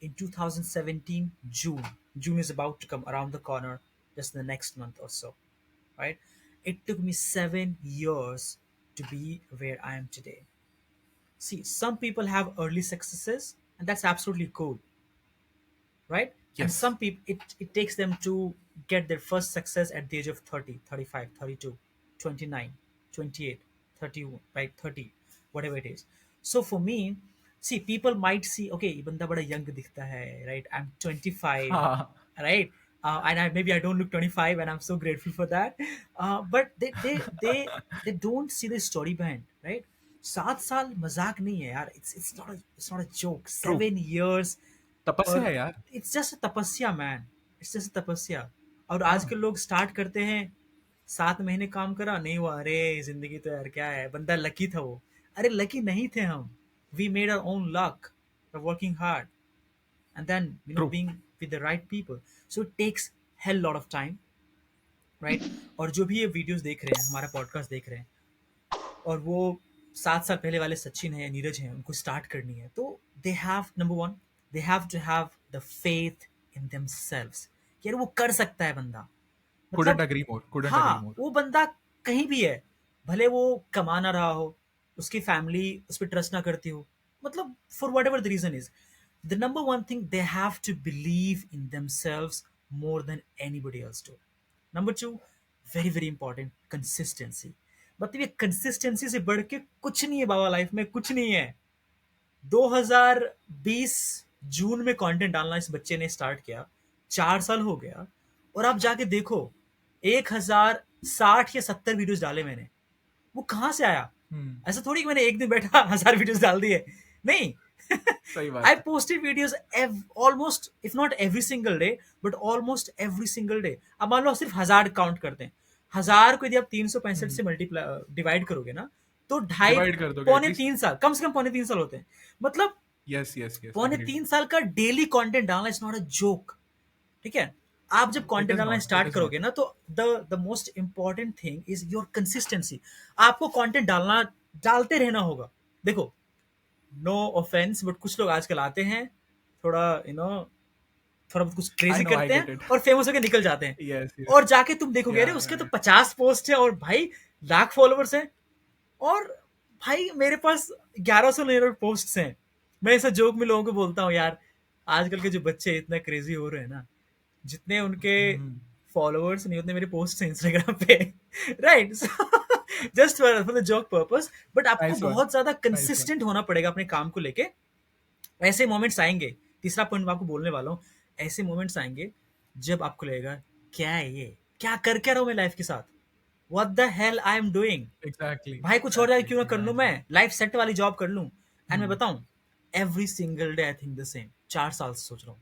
in 2017 June. June is about to come around the corner, just in the next month or so, right? It took me 7 years to be where I am today. See, some people have early successes, and that's absolutely cool, right? And Yes. some people, it takes them to get their first success at the age of 30, 35, 32, 29, 28, 31, right? 30, whatever it is. So for me, see, people might see, okay, ये बंदा बड़ा young दिखता है, right? I'm 25, हाँ. right? And maybe I don't look 25, and I'm so grateful for that. But they don't see the story behind, right? 7 साल मजाक नहीं है यार. It's not a joke. True. 7 years. तपस्या और है यार. इट्स जस्ट तपस्या मैन. इट्स जस्ट तपस्या. और आज के हाँ. लोग स्टार्ट करते हैं, 7 महीने काम करा नहीं हुआ, अरे जिंदगी तो यार क्या है, बंदा लकी था वो. अरे लकी नहीं थे हम. We made our own luck by working hard, and then True. being with the right people. So it takes hell lot of time, right? और जो भी ये वीडियोस देख रहे हैं, हमारा पॉडकास्ट देख रहे हैं, और वो 7 साल पहले वाले सचिन है या नीरज हैं, उनको स्टार्ट करनी है, तो they have, number one, they have to have the faith in themselves कि यार वो कर सकता है बंदा. Couldn't मतलब agree more. Couldn't हाँ, agree more. वो बंदा कहीं भी है, भले वो कमा ना रहा हो, उसकी फैमिली उस पर ट्रस्ट ना करती हो, मतलब for whatever the reason is, the number one thing, they have to believe in themselves more than anybody else do. Number two, very very important, consistency. मतलब ये कंसिस्टेंसी से बढ़ के कुछ नहीं है बाबा, लाइफ में कुछ नहीं है. 2020 जून में कंटेंट डालना इस बच्चे ने स्टार्ट किया, 4 साल हो गया, और आप जाके देखो 1060 या 70 वीडियोस डाले मैंने. वो कहाँ से आया? ऐसा थोड़ी कि मैंने एक दिन बैठा 1000 वीडियोस डाल दिए, नहीं. सही बात I है. posted videos almost, if not every single day, but almost every single day. अब मान लो आप सिर्फ 1000 काउंट करते हैं, 1000 को यदि आप 365 से मल्टीप्लाई डिवाइड करोगे ना, तो ढाई, Divide कर दोगे, पौने at least. 3 साल, कम से कम पौने 3 साल होते हैं. मतलब Yes, yes, yes. पौने Agreed. 3 साल का डेली कंटेंट डालना इज नॉट अ जोक. ठीक है, आप जब It कंटेंट is डालना not. It start is not. करोगे ना, तो the most important thing is your consistency. आपको कंटेंट डालते रहना होगा. देखो, नो ऑफेंस, बट कुछ लोग आजकल आते हैं, थोड़ा थोड़ा बहुत कुछ I क्रेजी know, I करते get हैं it. और फेमस होकर निकल जाते हैं. Yes, yes. और जाके तुम देखोगे, अरे Yeah, उसके yeah, तो 50 पोस्ट है, और भाई लाख फॉलोवर्स हैं, और भाई मेरे पास 1100 पोस्ट्स हैं। मैं ऐसा जोक में लोगों को बोलता हूँ यार, आजकल के जो बच्चे इतना क्रेजी हो रहे हैं ना, जितने उनके हम्म, फॉलोवर्स नहीं उतने मेरे पोस्ट हैं इंस्टाग्राम पे। Right, just for the joke purpose. But आपको नाइस वन, बहुत ज्यादा नाइस वन। कंसिस्टेंट होना पड़ेगा अपने काम को लेके। ऐसे मोमेंट्स आएंगे, तीसरा पॉइंट मैं आपको बोलने वाला हूँ, ऐसे मोमेंट्स आएंगे जब आपको लगेगा क्या है ये, क्या रहा हूँ मैं लाइफ के साथ, what the hell I am doing. Exactly, भाई कुछ और जाए एग्जैक्टली, क्यों ना कर लूं, मैं एग्जैक्टली। लाइफ सेट वाली जॉब कर लूं। एंड मैं हम्म, बताऊं, every single day I think the same, 4 साल से सोच रहा हूँ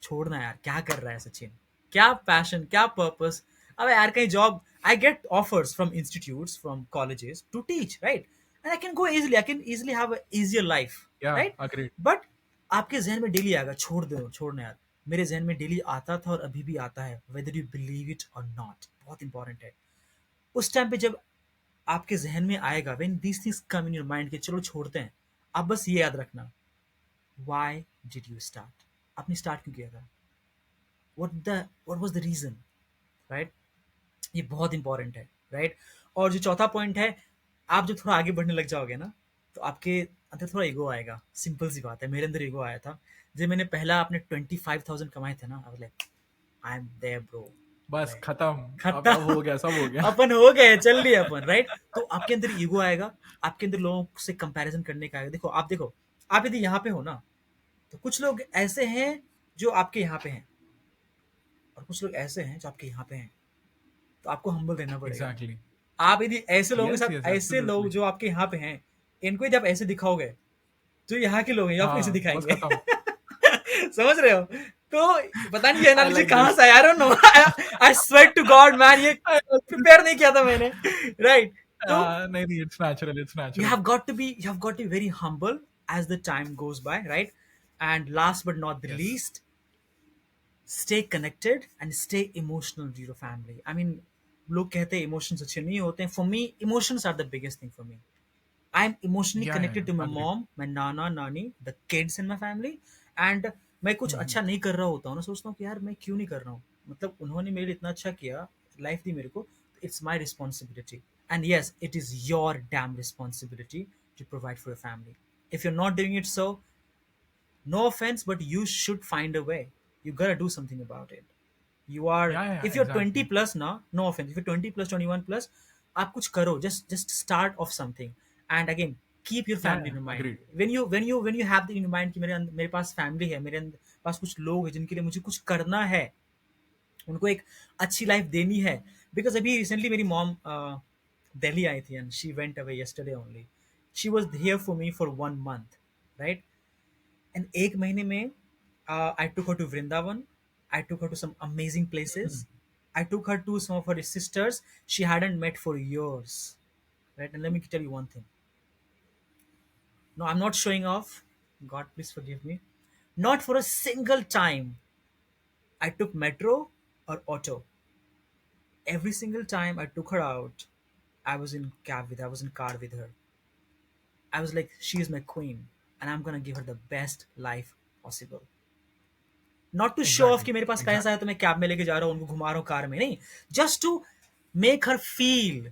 छोड़ना यार, क्या कर रहा है सचिन, क्या पैशन, क्या पर्पस। अब यार कहीं job, I get offers from institutes, from colleges to teach, right, and I can go easily, I can easily have a easier life, या राइट। अग्रीड। बट आपके जहन में डेली आएगा छोड़ दो, छोड़ना यार। मेरे जहन में डेली आता था और अभी भी आता है, वेदर यू बिलीव इट और नॉट, बहुत इंपॉर्टेंट है। उस टाइम पे जब आपके जहन में आएगा, when these things come in your mind कि चलो छोड़ते हैं, आप बस ये याद रखना, व्हाई डिड यू स्टार्ट, आपने स्टार्ट क्यों किया था, what was the reason, right. ये बहुत इंपॉर्टेंट है, राइट। और जो चौथा पॉइंट है, आप जब थोड़ा आगे बढ़ने लग जाओगे ना, तो आपके अंदर थोड़ा ईगो आएगा, सिंपल सी बात है, मेरे अंदर ईगो आया था जब मैंने पहला अपने 25,000 कमाए थे ना, I like I am there bro, बस राइट, खत्म, अब खत्म। हो गया, सब हो गया। अपन हो गए, चल लिए अपन, राइट। तो आपके अंदर ईगो आएगा, आपके अंदर लोगों से कंपैरिजन करने का आएगा। देखो आप यदि यहाँ पे हो ना, तो कुछ लोग ऐसे हैं जो आपके यहाँ पे हैं, और कुछ लोग ऐसे हैं जो आपके यहाँ पे हैं, तो आपको हम्बल रहना पड़ेगा। एग्जैक्टली। आप यदि ऐसे लोगों के यस, साथ, यस, ऐसे लोग एब्सोल्युटली। जो आपके यहाँ पे हैं, इनको यदि आप ऐसे दिखाओगे, तो यहाँ के लोग हैं जो आपको ऐसे हाँ, बस दिखाएंगे। खत्म। समझ रहे हो? तो पता नहीं ये आई एनालॉजी लाइक कहाँ दिस। से आया, I don't know, I swear to God man, ये आई लाइक दिस। प्रिपेयर नहीं किया था मैंने, राइट। तो नहीं, नहीं, it's natural, it's you natural. have got to be you have got to be very humble as the time goes by, right. And last but not the yes. least, stay connected and stay emotional to your family. I mean, लोग कहते हैं emotions अच्छे नहीं होते हैं, for me emotions are the biggest thing for me. I am emotionally yeah, connected to my अग्रीड। Mom, my nana nani, the kids in my family. And मैं कुछ अच्छा नहीं कर रहा होता हूँ ना, सोचता हूँ कि यार मैं क्यों नहीं कर रहा हूँ, मतलब उन्होंने मेरे लिए इतना अच्छा किया, लाइफ दी मेरे को, it's my responsibility. And yes, it is your damn responsibility to provide for your family. If you are not doing it, so no offense, but you should find a way, you gotta do something about it. You are, या, if you're 20 exactly. plus now, no offense, if you're 20 plus, 21 plus, आप कुछ करो, just start off something. And again, keep your या, family in mind. Agreed. When you have the in mind कि मेरे पास family है, मेरे पास कुछ लोग हैं जिनके लिए मुझे कुछ करना है, उनको एक अच्छी लाइफ देनी है। बिकॉज अभी रिसेंटली मेरी मॉम दिल्ली आई थी, and she went away yesterday only. She was here for me for 1 month, right. And एक महीने में I took her to Vrindavan. I took her to some amazing places. I took her to some of her sisters she hadn't met for years. Right? And let me tell you one thing. No, I'm not showing off. God, please forgive me. Not for a single time I took metro or auto. Every single time I took her out, I was in car with her. I was like, she is my queen, and I'm gonna give her the best life possible. Not to show off exactly, कि मेरे पास पैसा है exactly. तो मैं cab में लेके जा रहा हूँ, उनको घुमा रहा हूँ कार में, नहीं। Just to make her feel,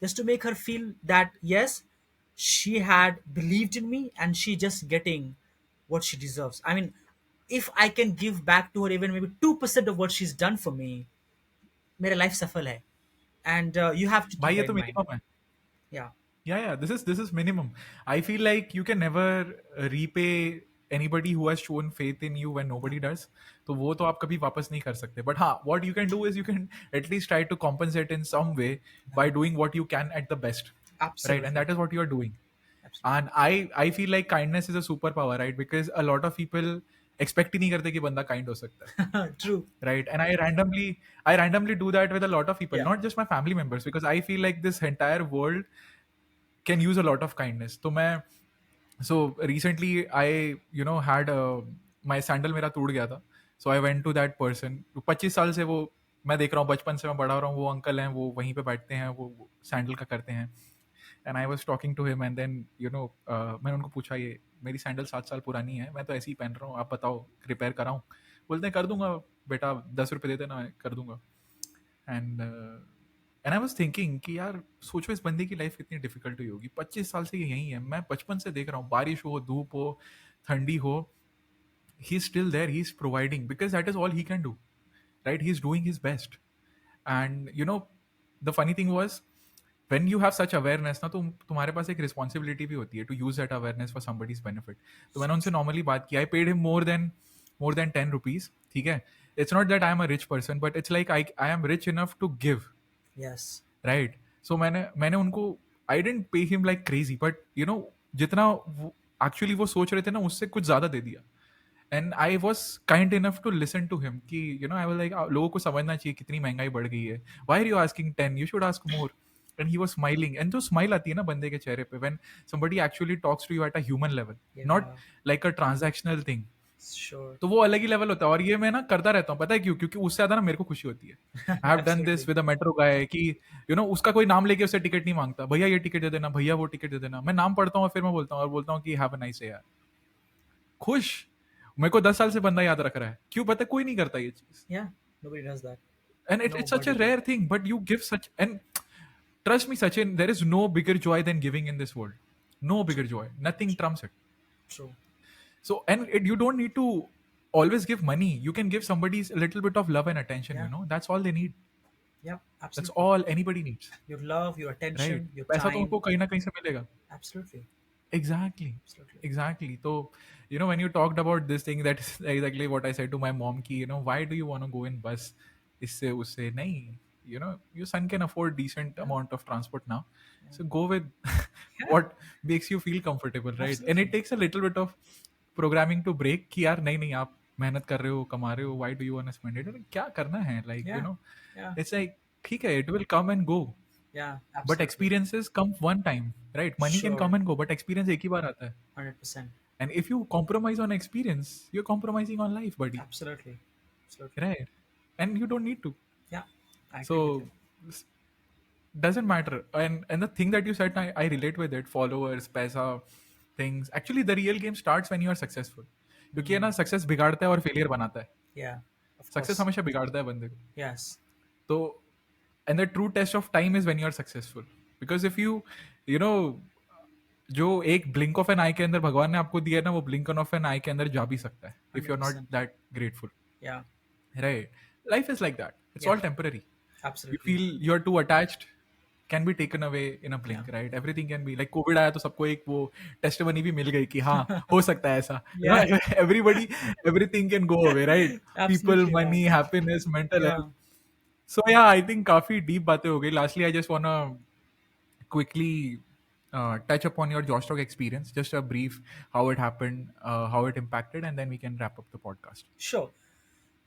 just to make her feel that yes, she had believed in me and she just getting what she deserves. I mean, if I can give back to her even maybe 2% of what she's done for me, मेरा life सफल है। And you have to keep भाई ये that तो in mind. Minimum है। Yeah, Yeah, this is minimum. I feel like you can never repay anybody who has shown faith in you when nobody does. तो वो तो आप कभी वापस नहीं कर सकते. But हाँ, what you can do is you can at least try to compensate in some way by doing what you can at the best, right? And absolutely, that is what you are doing. absolutely. And I feel like kindness is a superpower, right? Because a lot of people expect ही नहीं करते कि बंदा kind हो सकता है, True. right? And I randomly do that with a lot of people, Yeah. not just my family members, because I feel like this entire world can use a lot of kindness. तो मैं so recently I had my sandal मेरा टूट गया था, so I went to that person. 25 साल से वो मैं देख रहा हूँ, बचपन से मैं बड़ा हो रहा हूँ, वो अंकल हैं, वो वहीं पे बैठते हैं, वो सैंडल का करते हैं. And I was talking to him and then मैंने उनको पूछा, ये मेरी सैंडल 7 साल पुरानी है, मैं तो ऐसे ही पहन रहा हूँ, आप बताओ रिपेयर कराऊँ? बोलते हैं कर दूंगा बेटा, 10 रुपये दे देना, कर दूंगा. And and I was thinking कि यार सोचो इस बंदे की लाइफ कितनी डिफिकल्ट हुई होगी, 25 साल से ये यही है, मैं बचपन से देख रहा हूँ, बारिश हो, धूप हो, ठंडी हो, he is still there, he is providing, because that is all he can do, right? He is doing his best. And you know the funny thing was, when you have such awareness ना, तो तुम्हारे पास एक responsibility भी होती है to use that awareness for somebody's benefit. तो मैंने उनसे नॉर्मली बात की, I paid him more than 10 rupees, ठीक है? It's not that I am a rich person, but it's like I am rich enough to give, Yes. Right? So मैंने मैंने उनको, I didn't pay him like crazy, but you know जितना actually वो सोच रहे थे ना, उससे कुछ ज्यादा दे दिया. And I was kind enough to listen to him कि you know I was like, लोगों को समझना चाहिए कितनी महंगाई बढ़ गई है, why are you asking 10, you should ask more. And he was smiling, and जो स्माइल आती है ना बंदे के चेहरे पे, when somebody actually talks to you at a human level, not Yeah. like a transactional thing, Sure. तो वो अलग ही लेवल होता है. और ये मैं ना करता रहता हूँ, पता है क्यों? क्योंकि उससे ज्यादा ना मेरे को खुशी होती है. I have done this Absolutely. With a metro guy कि यू नो उसका कोई नाम लेके उससे टिकट नहीं मांगता, भैया ये टिकट दे देना, भैया वो टिकट दे देना, मैं नाम पढ़ता हूँ और फिर मैं बोलता हूँ कि हैव अ नाइस डे यार. खुश. मेरे को 10 साल से बंदा याद रख रहा है, क्यों? पता है, कोई नहीं करता ये चीज. Yeah. Nobody does that. And it's such a Nobody does. rare thing, but you give such, and trust me Sachin, there is no bigger joy than giving in this world. No bigger joy, nothing trumps it. True. So, and you don't need to always give money, you can give somebody a little bit of love and attention, Yeah. you know, that's all they need. Yeah. That's Absolutely. all anybody needs, Your love, your right? attention, your पैसा तो उनको time. कहीं ना कहीं से मिलेगा. Absolutely. Exactly. Absolutely. Exactly. So, you know, when you talked about this thing, that's exactly what I said to my mom ki, you know, why do you want to go in bus? Isse usse nahi. You know, your son can afford decent Yeah. amount of transport now. Yeah. So go with Yeah. what makes you feel comfortable, right? And Absolutely. it takes a little bit of programming to break कि यार नहीं नहीं आप मेहनत कर रहे हो, कमा रहे हो, why do you want to spend it? क्या करना है? Like, you Yeah. know, Yeah. it's like ठीक है, it will come and go. Yeah. But Absolutely. experiences come one time, right? Money can Sure. come and go, but experience एक ही बार आता है. 100%. And if you compromise on experience, you're compromising on life, buddy. Absolutely. Absolutely. Right? And you don't need to. Yeah. I agree with So you. s- doesn't matter. And the thing that you said, I relate with it. Followers, paisa, things. Actually, the real game starts when you are successful. क्योंकि है ना, success बिगाड़ता है और failure बनाता है. Yeah. Of success course. हमेशा बिगाड़ता है बंदे को. Yes. तो and the true test of time is when you are successful. Because if you know, जो एक blink of an eye के अंदर भगवान ने आपको दिया है ना, वो blink of an eye के अंदर जा भी सकता है if you're not 100%. that grateful, Yeah. right? Life is like that. It's Yeah. all temporary. You Absolutely. feel you're too attached, can be taken away in a blink, Yeah. right? Everything can be like COVID आया तो सबको एक वो testimony भी मिल गई कि हाँ हो सकता है ऐसा. You know, Yeah. everybody, everything can go away, right? People, Absolutely, man. money, happiness, mental Yeah. health. So yeah, I think काफी deep बातें हो गई. Lastly, I just wanna quickly touch upon your Josh Talk experience, just a brief how it happened, how it impacted, and then we can wrap up the podcast. Sure.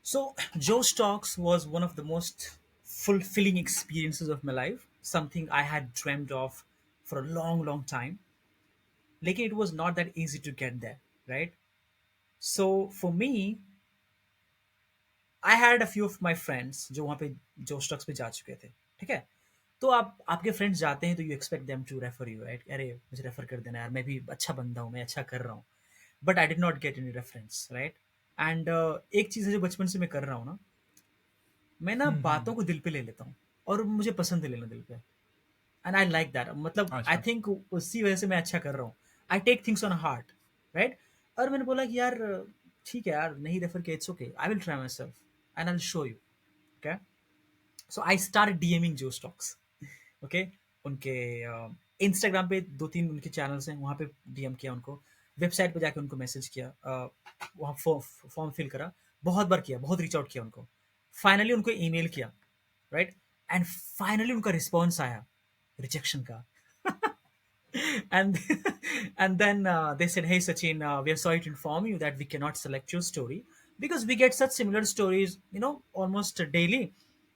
So, Joe Stocks was one of the most fulfilling experiences of my life, something I had dreamed of for a long, long time. Like, it was not that easy to get there, right? So, for me, I had a few of my friends जो वहाँ पे जो stocks पे जा चुके थे, ठीक है? तो आप आपके फ्रेंड्स जाते हैं तो you expect them to refer you, right? अरे मुझे रेफर कर देना यार, मैं भी अच्छा बंदा हूँ, मैं अच्छा कर रहा हूँ. But I did not get any reference, right? And एक चीज़ है जो बचपन से मैं कर रहा हूँ ना, मैं ना बातों को दिल पे ले लेता हूँ और मुझे पसंद है लेना दिल पे. एंड आई लाइक दैट, मतलब आई अच्छा. थिंक उसी वजह से मैं अच्छा कर रहा हूँ. I take things on heart, right? और मैंने बोला कि यार ठीक है यार, नहीं रेफर किया, it's okay, I will try my self and I will show you. Okay, so I start DMing जो स्टॉक्स. ओके, उनके इंस्टाग्राम पे 2-3 उनके चैनल्स हैं, वहाँ पे डीएम किया उनको, वेबसाइट पे जाके उनको मैसेज किया, वहाँ फॉर्म फिल करा, बहुत बार किया, बहुत रीच आउट किया उनको. फाइनली उनको ईमेल किया, राइट? एंड फाइनली उनका रिस्पॉन्स आया रिजेक्शन का. and and then they said, hey Sachin, we are sorry to inform you that we cannot select your story because we get such similar stories, you know, almost daily.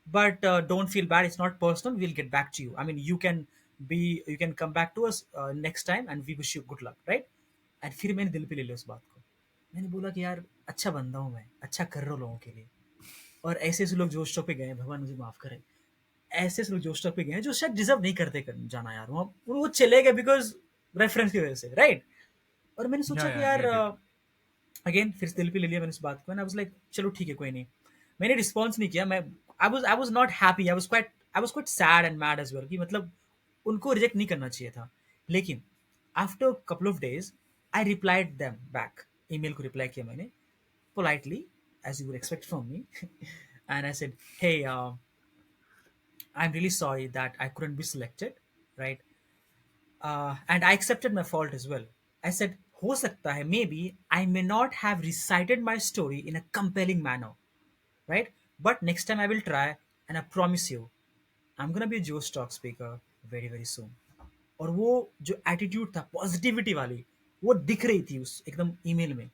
But don't feel bad, it's not personal, we'll get back to you. I mean, you can come back to us next time and we wish you good luck, right? And फिर मैंने दिल पे ले लिया उस बात को. मैंने बोला कि यार अच्छा बंदा हूँ मैं, अच्छा कर रहा हूँ लोगों के लिए. और ऐसे ऐसे लोग जो स्टॉप पे गए हैं, भगवान मुझे माफ करे, ऐसे ऐसे लोग जो स्टॉप पे गए हैं जो शायद डिजर्व नहीं करते जाना यार, वो चले गए बिकॉज रेफरेंस की वजह से, राइट? और मैंने सोचा Yeah, कि yeah, I यार get it. अगेन फिर से दिल पे ले लिया मैंने इस बात को. एंड आई वाज लाइक चलो ठीक है, कोई नहीं. मैंने रिस्पॉन्स नहीं किया. मैं I was not happy, I was quite I was quite sad and mad as well कि मतलब उनको रिजेक्ट नहीं करना चाहिए था, लेकिन after couple of days I replied them back, email को रिप्लाई किया मैंने politely as you would expect from me and I said, hey, I'm really sorry that I couldn't be selected, right? And I accepted my fault as well. I said, हो सकता है, maybe I may not have recited my story in a compelling manner, right? But next time I will try, and I promise you, I'm gonna be a Joe Stock speaker very very soon. और वो जो attitude था positivity वाली, वो दिख रही थी उस एकदम ईमेल में,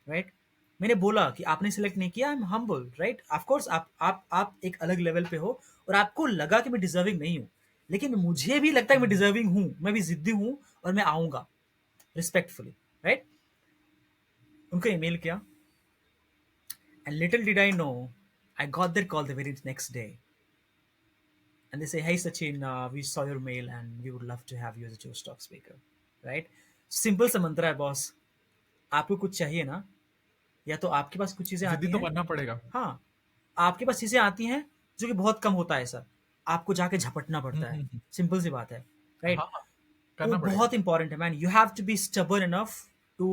राइट? मैंने बोला कि आपने सिलेक्ट नहीं किया, I M humble, right? Of course आप एक अलग लेवल पे हो और आपको लगा कि मैं डिजर्विंग नहीं हूँ, लेकिन मुझे भी लगता है कि मैं डिजर्विंग हूँ, मैं भी जिद्दी हूँ और मैं आऊंगा रिस्पेक्टफुली, राइट? उनको ईमेल किया and little did I know I got that call the very next day and they say, "Hey Sachin, we saw your mail and we would love to have you as a Joe Stock speaker." Right? Simple सा मंत्र है boss, आपको कुछ चाहिए ना, या तो आपके पास कुछ चीजें जिद्दी आती तो हैं, बनना पड़ेगा। हाँ, आपके पास चीजें आती हैं जो कि बहुत कम होता है सर, आपको जाके झपटना पड़ता है, हम्म। सिंपल सी बात है, राइट? हाँ हाँ, वो करना पड़ेगा। बहुत इंपॉर्टेंट है man, you have to be stubborn enough to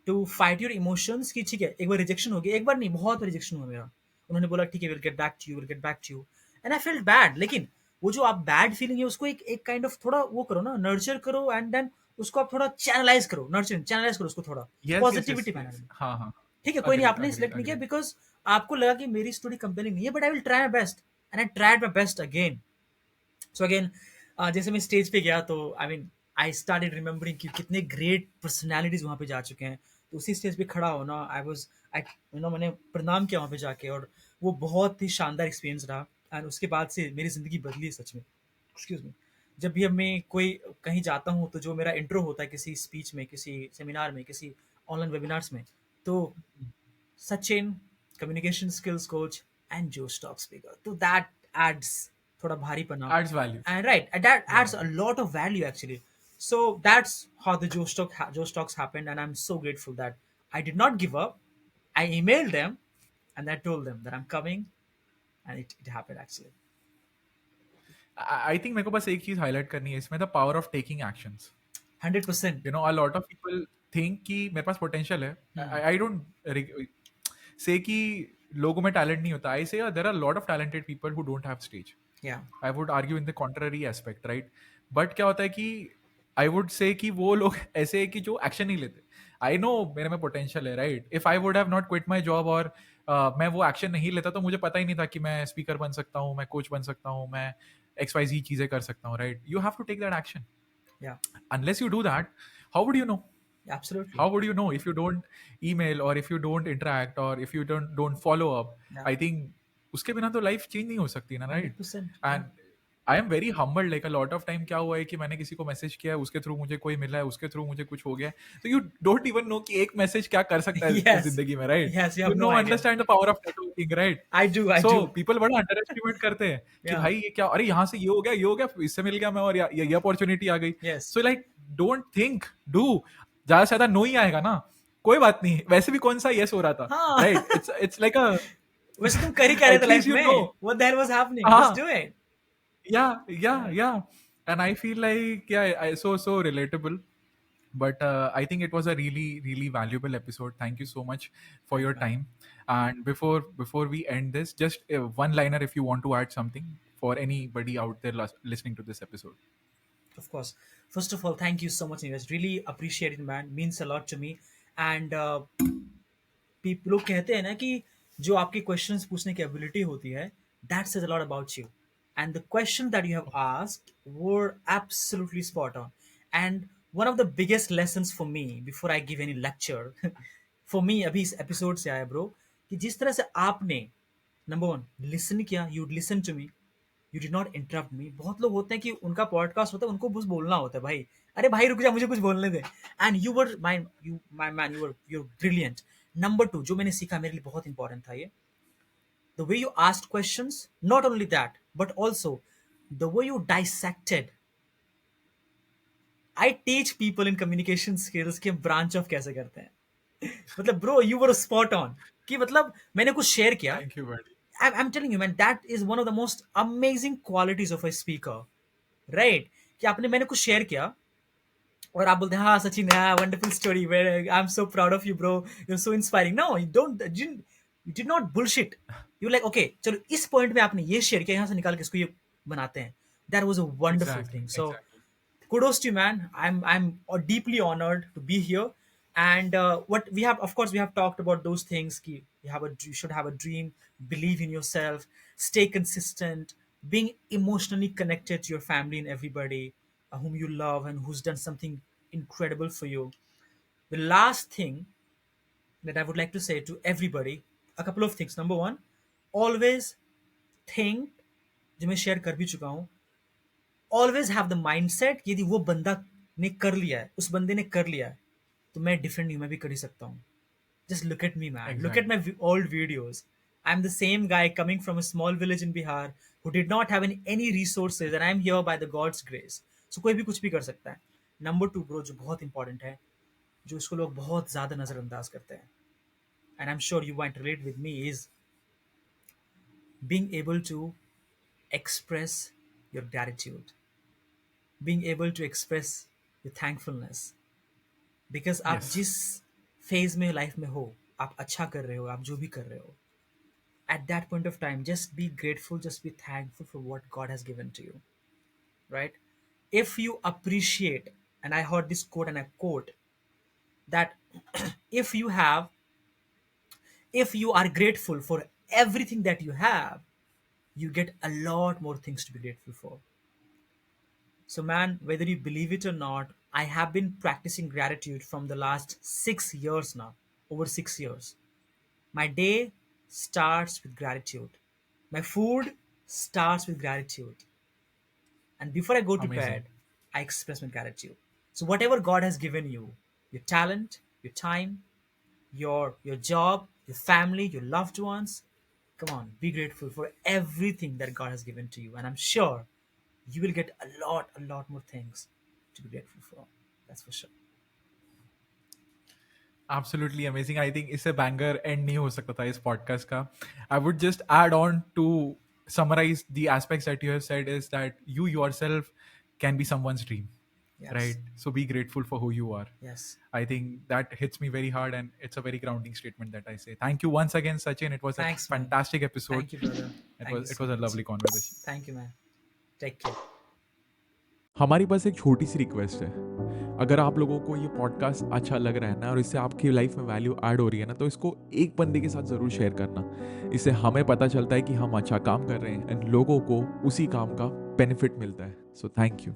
to fight your emotions कि ठीक है, एक बार रिजेक्शन हो गया, एक बार नहीं, बहुत बार रिजेक्शन हुआ मेरा, उन्होंने बोला ठीक है, will get back to you, will get back to you, and I felt bad, लेकिन वो जो आप बैड फीलिंग है उसको एक एक काइंड ऑफ थोड़ा वो करो ना, नर्चर करो, एंड देन उसको आप थोड़ा चैनलाइज करो, नर्चर चैनलाइज करो उसको थोड़ा yes yes yes positivity manner yes, में। हाँ हाँ। ठीक है, कोई नहीं, अग्रीड आपने अग्रीड सिलेक्ट नहीं किया अग्रीड। बिकॉज आपको लगा कि मेरी स्टोरी कंपेलिंग नहीं है, but I will try my best, and I tried my best again. So again जैसे मैं स्टेज पे गया तो I mean I started remembering कि कितने ग्रेट पर्सनैलिटीज वहाँ पे जा चुके हैं, तो उसी स्टेज पे खड़ा होना, आई वॉज आई मैंने प्रणाम किया वहाँ पे जाके, और वो बहुत ही शानदार एक्सपीरियंस रहा, एंड उसके बाद से मेरी ज़िंदगी बदली है सच में। Excuse me. जब भी अब मैं कोई कहीं जाता हूँ तो जो मेरा इंट्रो होता है किसी स्पीच में, किसी सेमिनार में, किसी ऑनलाइन वेबिनार्स में, तो Sachin, communication skills coach, and Joe Stock speaker. So that adds thoda bhari pana. Adds value. And right, and that या adds a lot of value actually. So that's how the Joe Stocks happened, and I'm so grateful that I did not give up. I emailed them, and I told them that I'm coming, and it happened actually. I think मेरे को बस एक चीज highlight करनी है इसमें, the power of taking actions. 100%. You know a lot of people think कि मेरे पास पोटेंशियल है, Hmm. आई डोंट से कि लोगों में टैलेंट नहीं होता, I say there are lot of talented people who don't have stage. Yeah. I would argue in the contrary aspect, right? But क्या होता है कि आई वुड से कि वो लोग ऐसे है कि जो एक्शन नहीं लेते। आई नो मेरे में पोटेंशियल है, right? If I would have not quit my job और मैं वो एक्शन नहीं लेता तो मुझे पता ही नहीं था कि मैं स्पीकर बन सकता हूँ, मैं कोच बन सकता हूँ, मैं XYZ चीजें कर सकता हूँ, right? You have to take that action. Yeah. Unless you do that, how would you know? Absolutely. How would you know if you don't email or if you don't interact or if you don't follow up? Yeah. I think उसके बिना तो life change नहीं हो सकती ना, right? 100%. And I am very humbled, like a lot of time क्या हुआ है कि मैंने किसी को मैसेज किया है, उसके थ्रू मुझे कोई मिला है, उसके थ्रू मुझे कुछ हो गया है, तो यू डोंट इवन नो कि एक मैसेज क्या कर सकता है Yes. जिंदगी में, right? Yes, you you have no no idea. Understand the power of networking, right? I do. I so do. People बड़ा अंडर एस्टिमेट करते हैं कि Yeah. भाई ये क्या, अरे यहाँ से ये हो गया, ये हो गया, इससे मिल गया मैं, और ये अपॉर्चुनिटी आ गई। Yes. So like don't think, do. ज्यादा से ज्यादा नो ही आएगा ना, कोई बात नहीं, वैसे भी कौन सा यस हो रहा था, हाँ. राइट? इट्स लाइक अ वैसे तुम कर ही क्या रहे थे at लाइफ least you में? know. What the hell was happening? हाँ, Just do it. yeah, and I feel like so relatable. But I think it was a really valuable episode. Thank you so much for your Thank you, man. time. And before we end this, just one liner if you want to add something for anybody out there listening to this episode. Of course. First of all, thank you so much, Neeraj. Really appreciate it, man. Means a lot to me. And लोग कहते हैं ना कि जो आपकी questions पूछने की ability होती है, that says a lot about you. And the question that you have asked were absolutely spot on. And one of the biggest lessons for me before I give any lecture, for me अभी इस episode से आया bro, कि जिस तरह से आपने number one listen किया, you listen to me, you did not interrupt me. बहुत लोग होते हैं कि उनका पॉडकास्ट होता है, उनको बस बोलना होता है, भाई अरे भाई रुक जा, मुझे कुछ बोलने दे। And my man, you were brilliant. Number two जो मैंने सीखा, मेरे लिए बहुत इंपॉर्टेंट था ये, the way you asked questions, not only that, but also the way you dissected. I teach people in communication skills कि ब्रांच ऑफ कैसे करते हैं। मतलब bro, you were spot on कि मतलब मैंने कुछ शेयर किया, Thank you, buddy. I'm telling you, man, that is one of the most amazing qualities of a speaker, right? कि आपने मैंने कुछ शेयर किया और आप बोलते हैं हाँ सचिन हाँ wonderful story where I am so proud of you bro you are so inspiring no you did not bullshit you like okay चलो इस पॉइंट में आपने ये शेयर किया यहाँ से निकाल के इसको ये बनाते हैं that was a wonderful Exactly. Thing so kudos to you, man. I'm deeply honored to be here. And what we have, of course, we have talked about those things. Ki you should have a dream, believe in yourself, stay consistent, being emotionally connected to your family and everybody whom you love and who's done something incredible for you. The last thing that I would like to say to everybody, a couple of things. Number one, always think, जो मैं share कर भी चुका हूँ, always have the mindset यदि वो बंदा ने कर लिया है उस बंदे ने कर लिया है तो मैं डिफरेंट नहीं मैं भी कर ही सकता हूँ just look at me man look at Exactly. my old videos I'm the same guy coming from a small village in Bihar who did not have any resources and I'm here by the God's grace so कोई भी कुछ भी कर सकता है number two bro जो बहुत important है जो इसको लोग बहुत ज़्यादा नज़रअंदाज करते हैं and I'm sure you might relate with me is being able to express your gratitude being able to express your thankfulness because आप Yes. जिस फेज में लाइफ में हो आप अच्छा कर रहे हो आप जो भी कर रहे हो at that point of time just be grateful just be thankful for what God has given to you right if you appreciate and I heard this quote and I quote that if you have if you are grateful for everything that you have you get a lot more things to be grateful for. So, man, whether you believe it or not, I have been practicing gratitude from the last 6 years now, over 6 years. My day starts with gratitude. My food starts with gratitude. And before I go to bed, Amazing. I express my gratitude. So, whatever God has given you, your talent, your time, your job, your family, your loved ones, come on, be grateful for everything that God has given to you. And I'm sure you will get a lot more things to be grateful for. That's for sure. Absolutely amazing. I think इससे banger end नहीं हो सकता था इस podcast का. I would just add on to summarize the aspects that you have said is that you yourself can be someone's dream, Yes. right? So be grateful for who you are. Yes. I think that hits me very hard and it's a very grounding statement that I say. Thank you once again, Sachin. It was Thanks, a man. fantastic episode. Thank you, brother. Thank you It so was a much. lovely conversation. Thank you, man. Take care. हमारी बस एक छोटी सी request है, अगर आप लोगों को ये पॉडकास्ट अच्छा लग रहा है ना और इससे आपकी लाइफ में वैल्यू ऐड हो रही है ना, तो इसको एक बंदे के साथ ज़रूर शेयर करना. इससे हमें पता चलता है कि हम अच्छा काम कर रहे हैं एंड लोगों को उसी काम का बेनिफिट मिलता है. So thank you.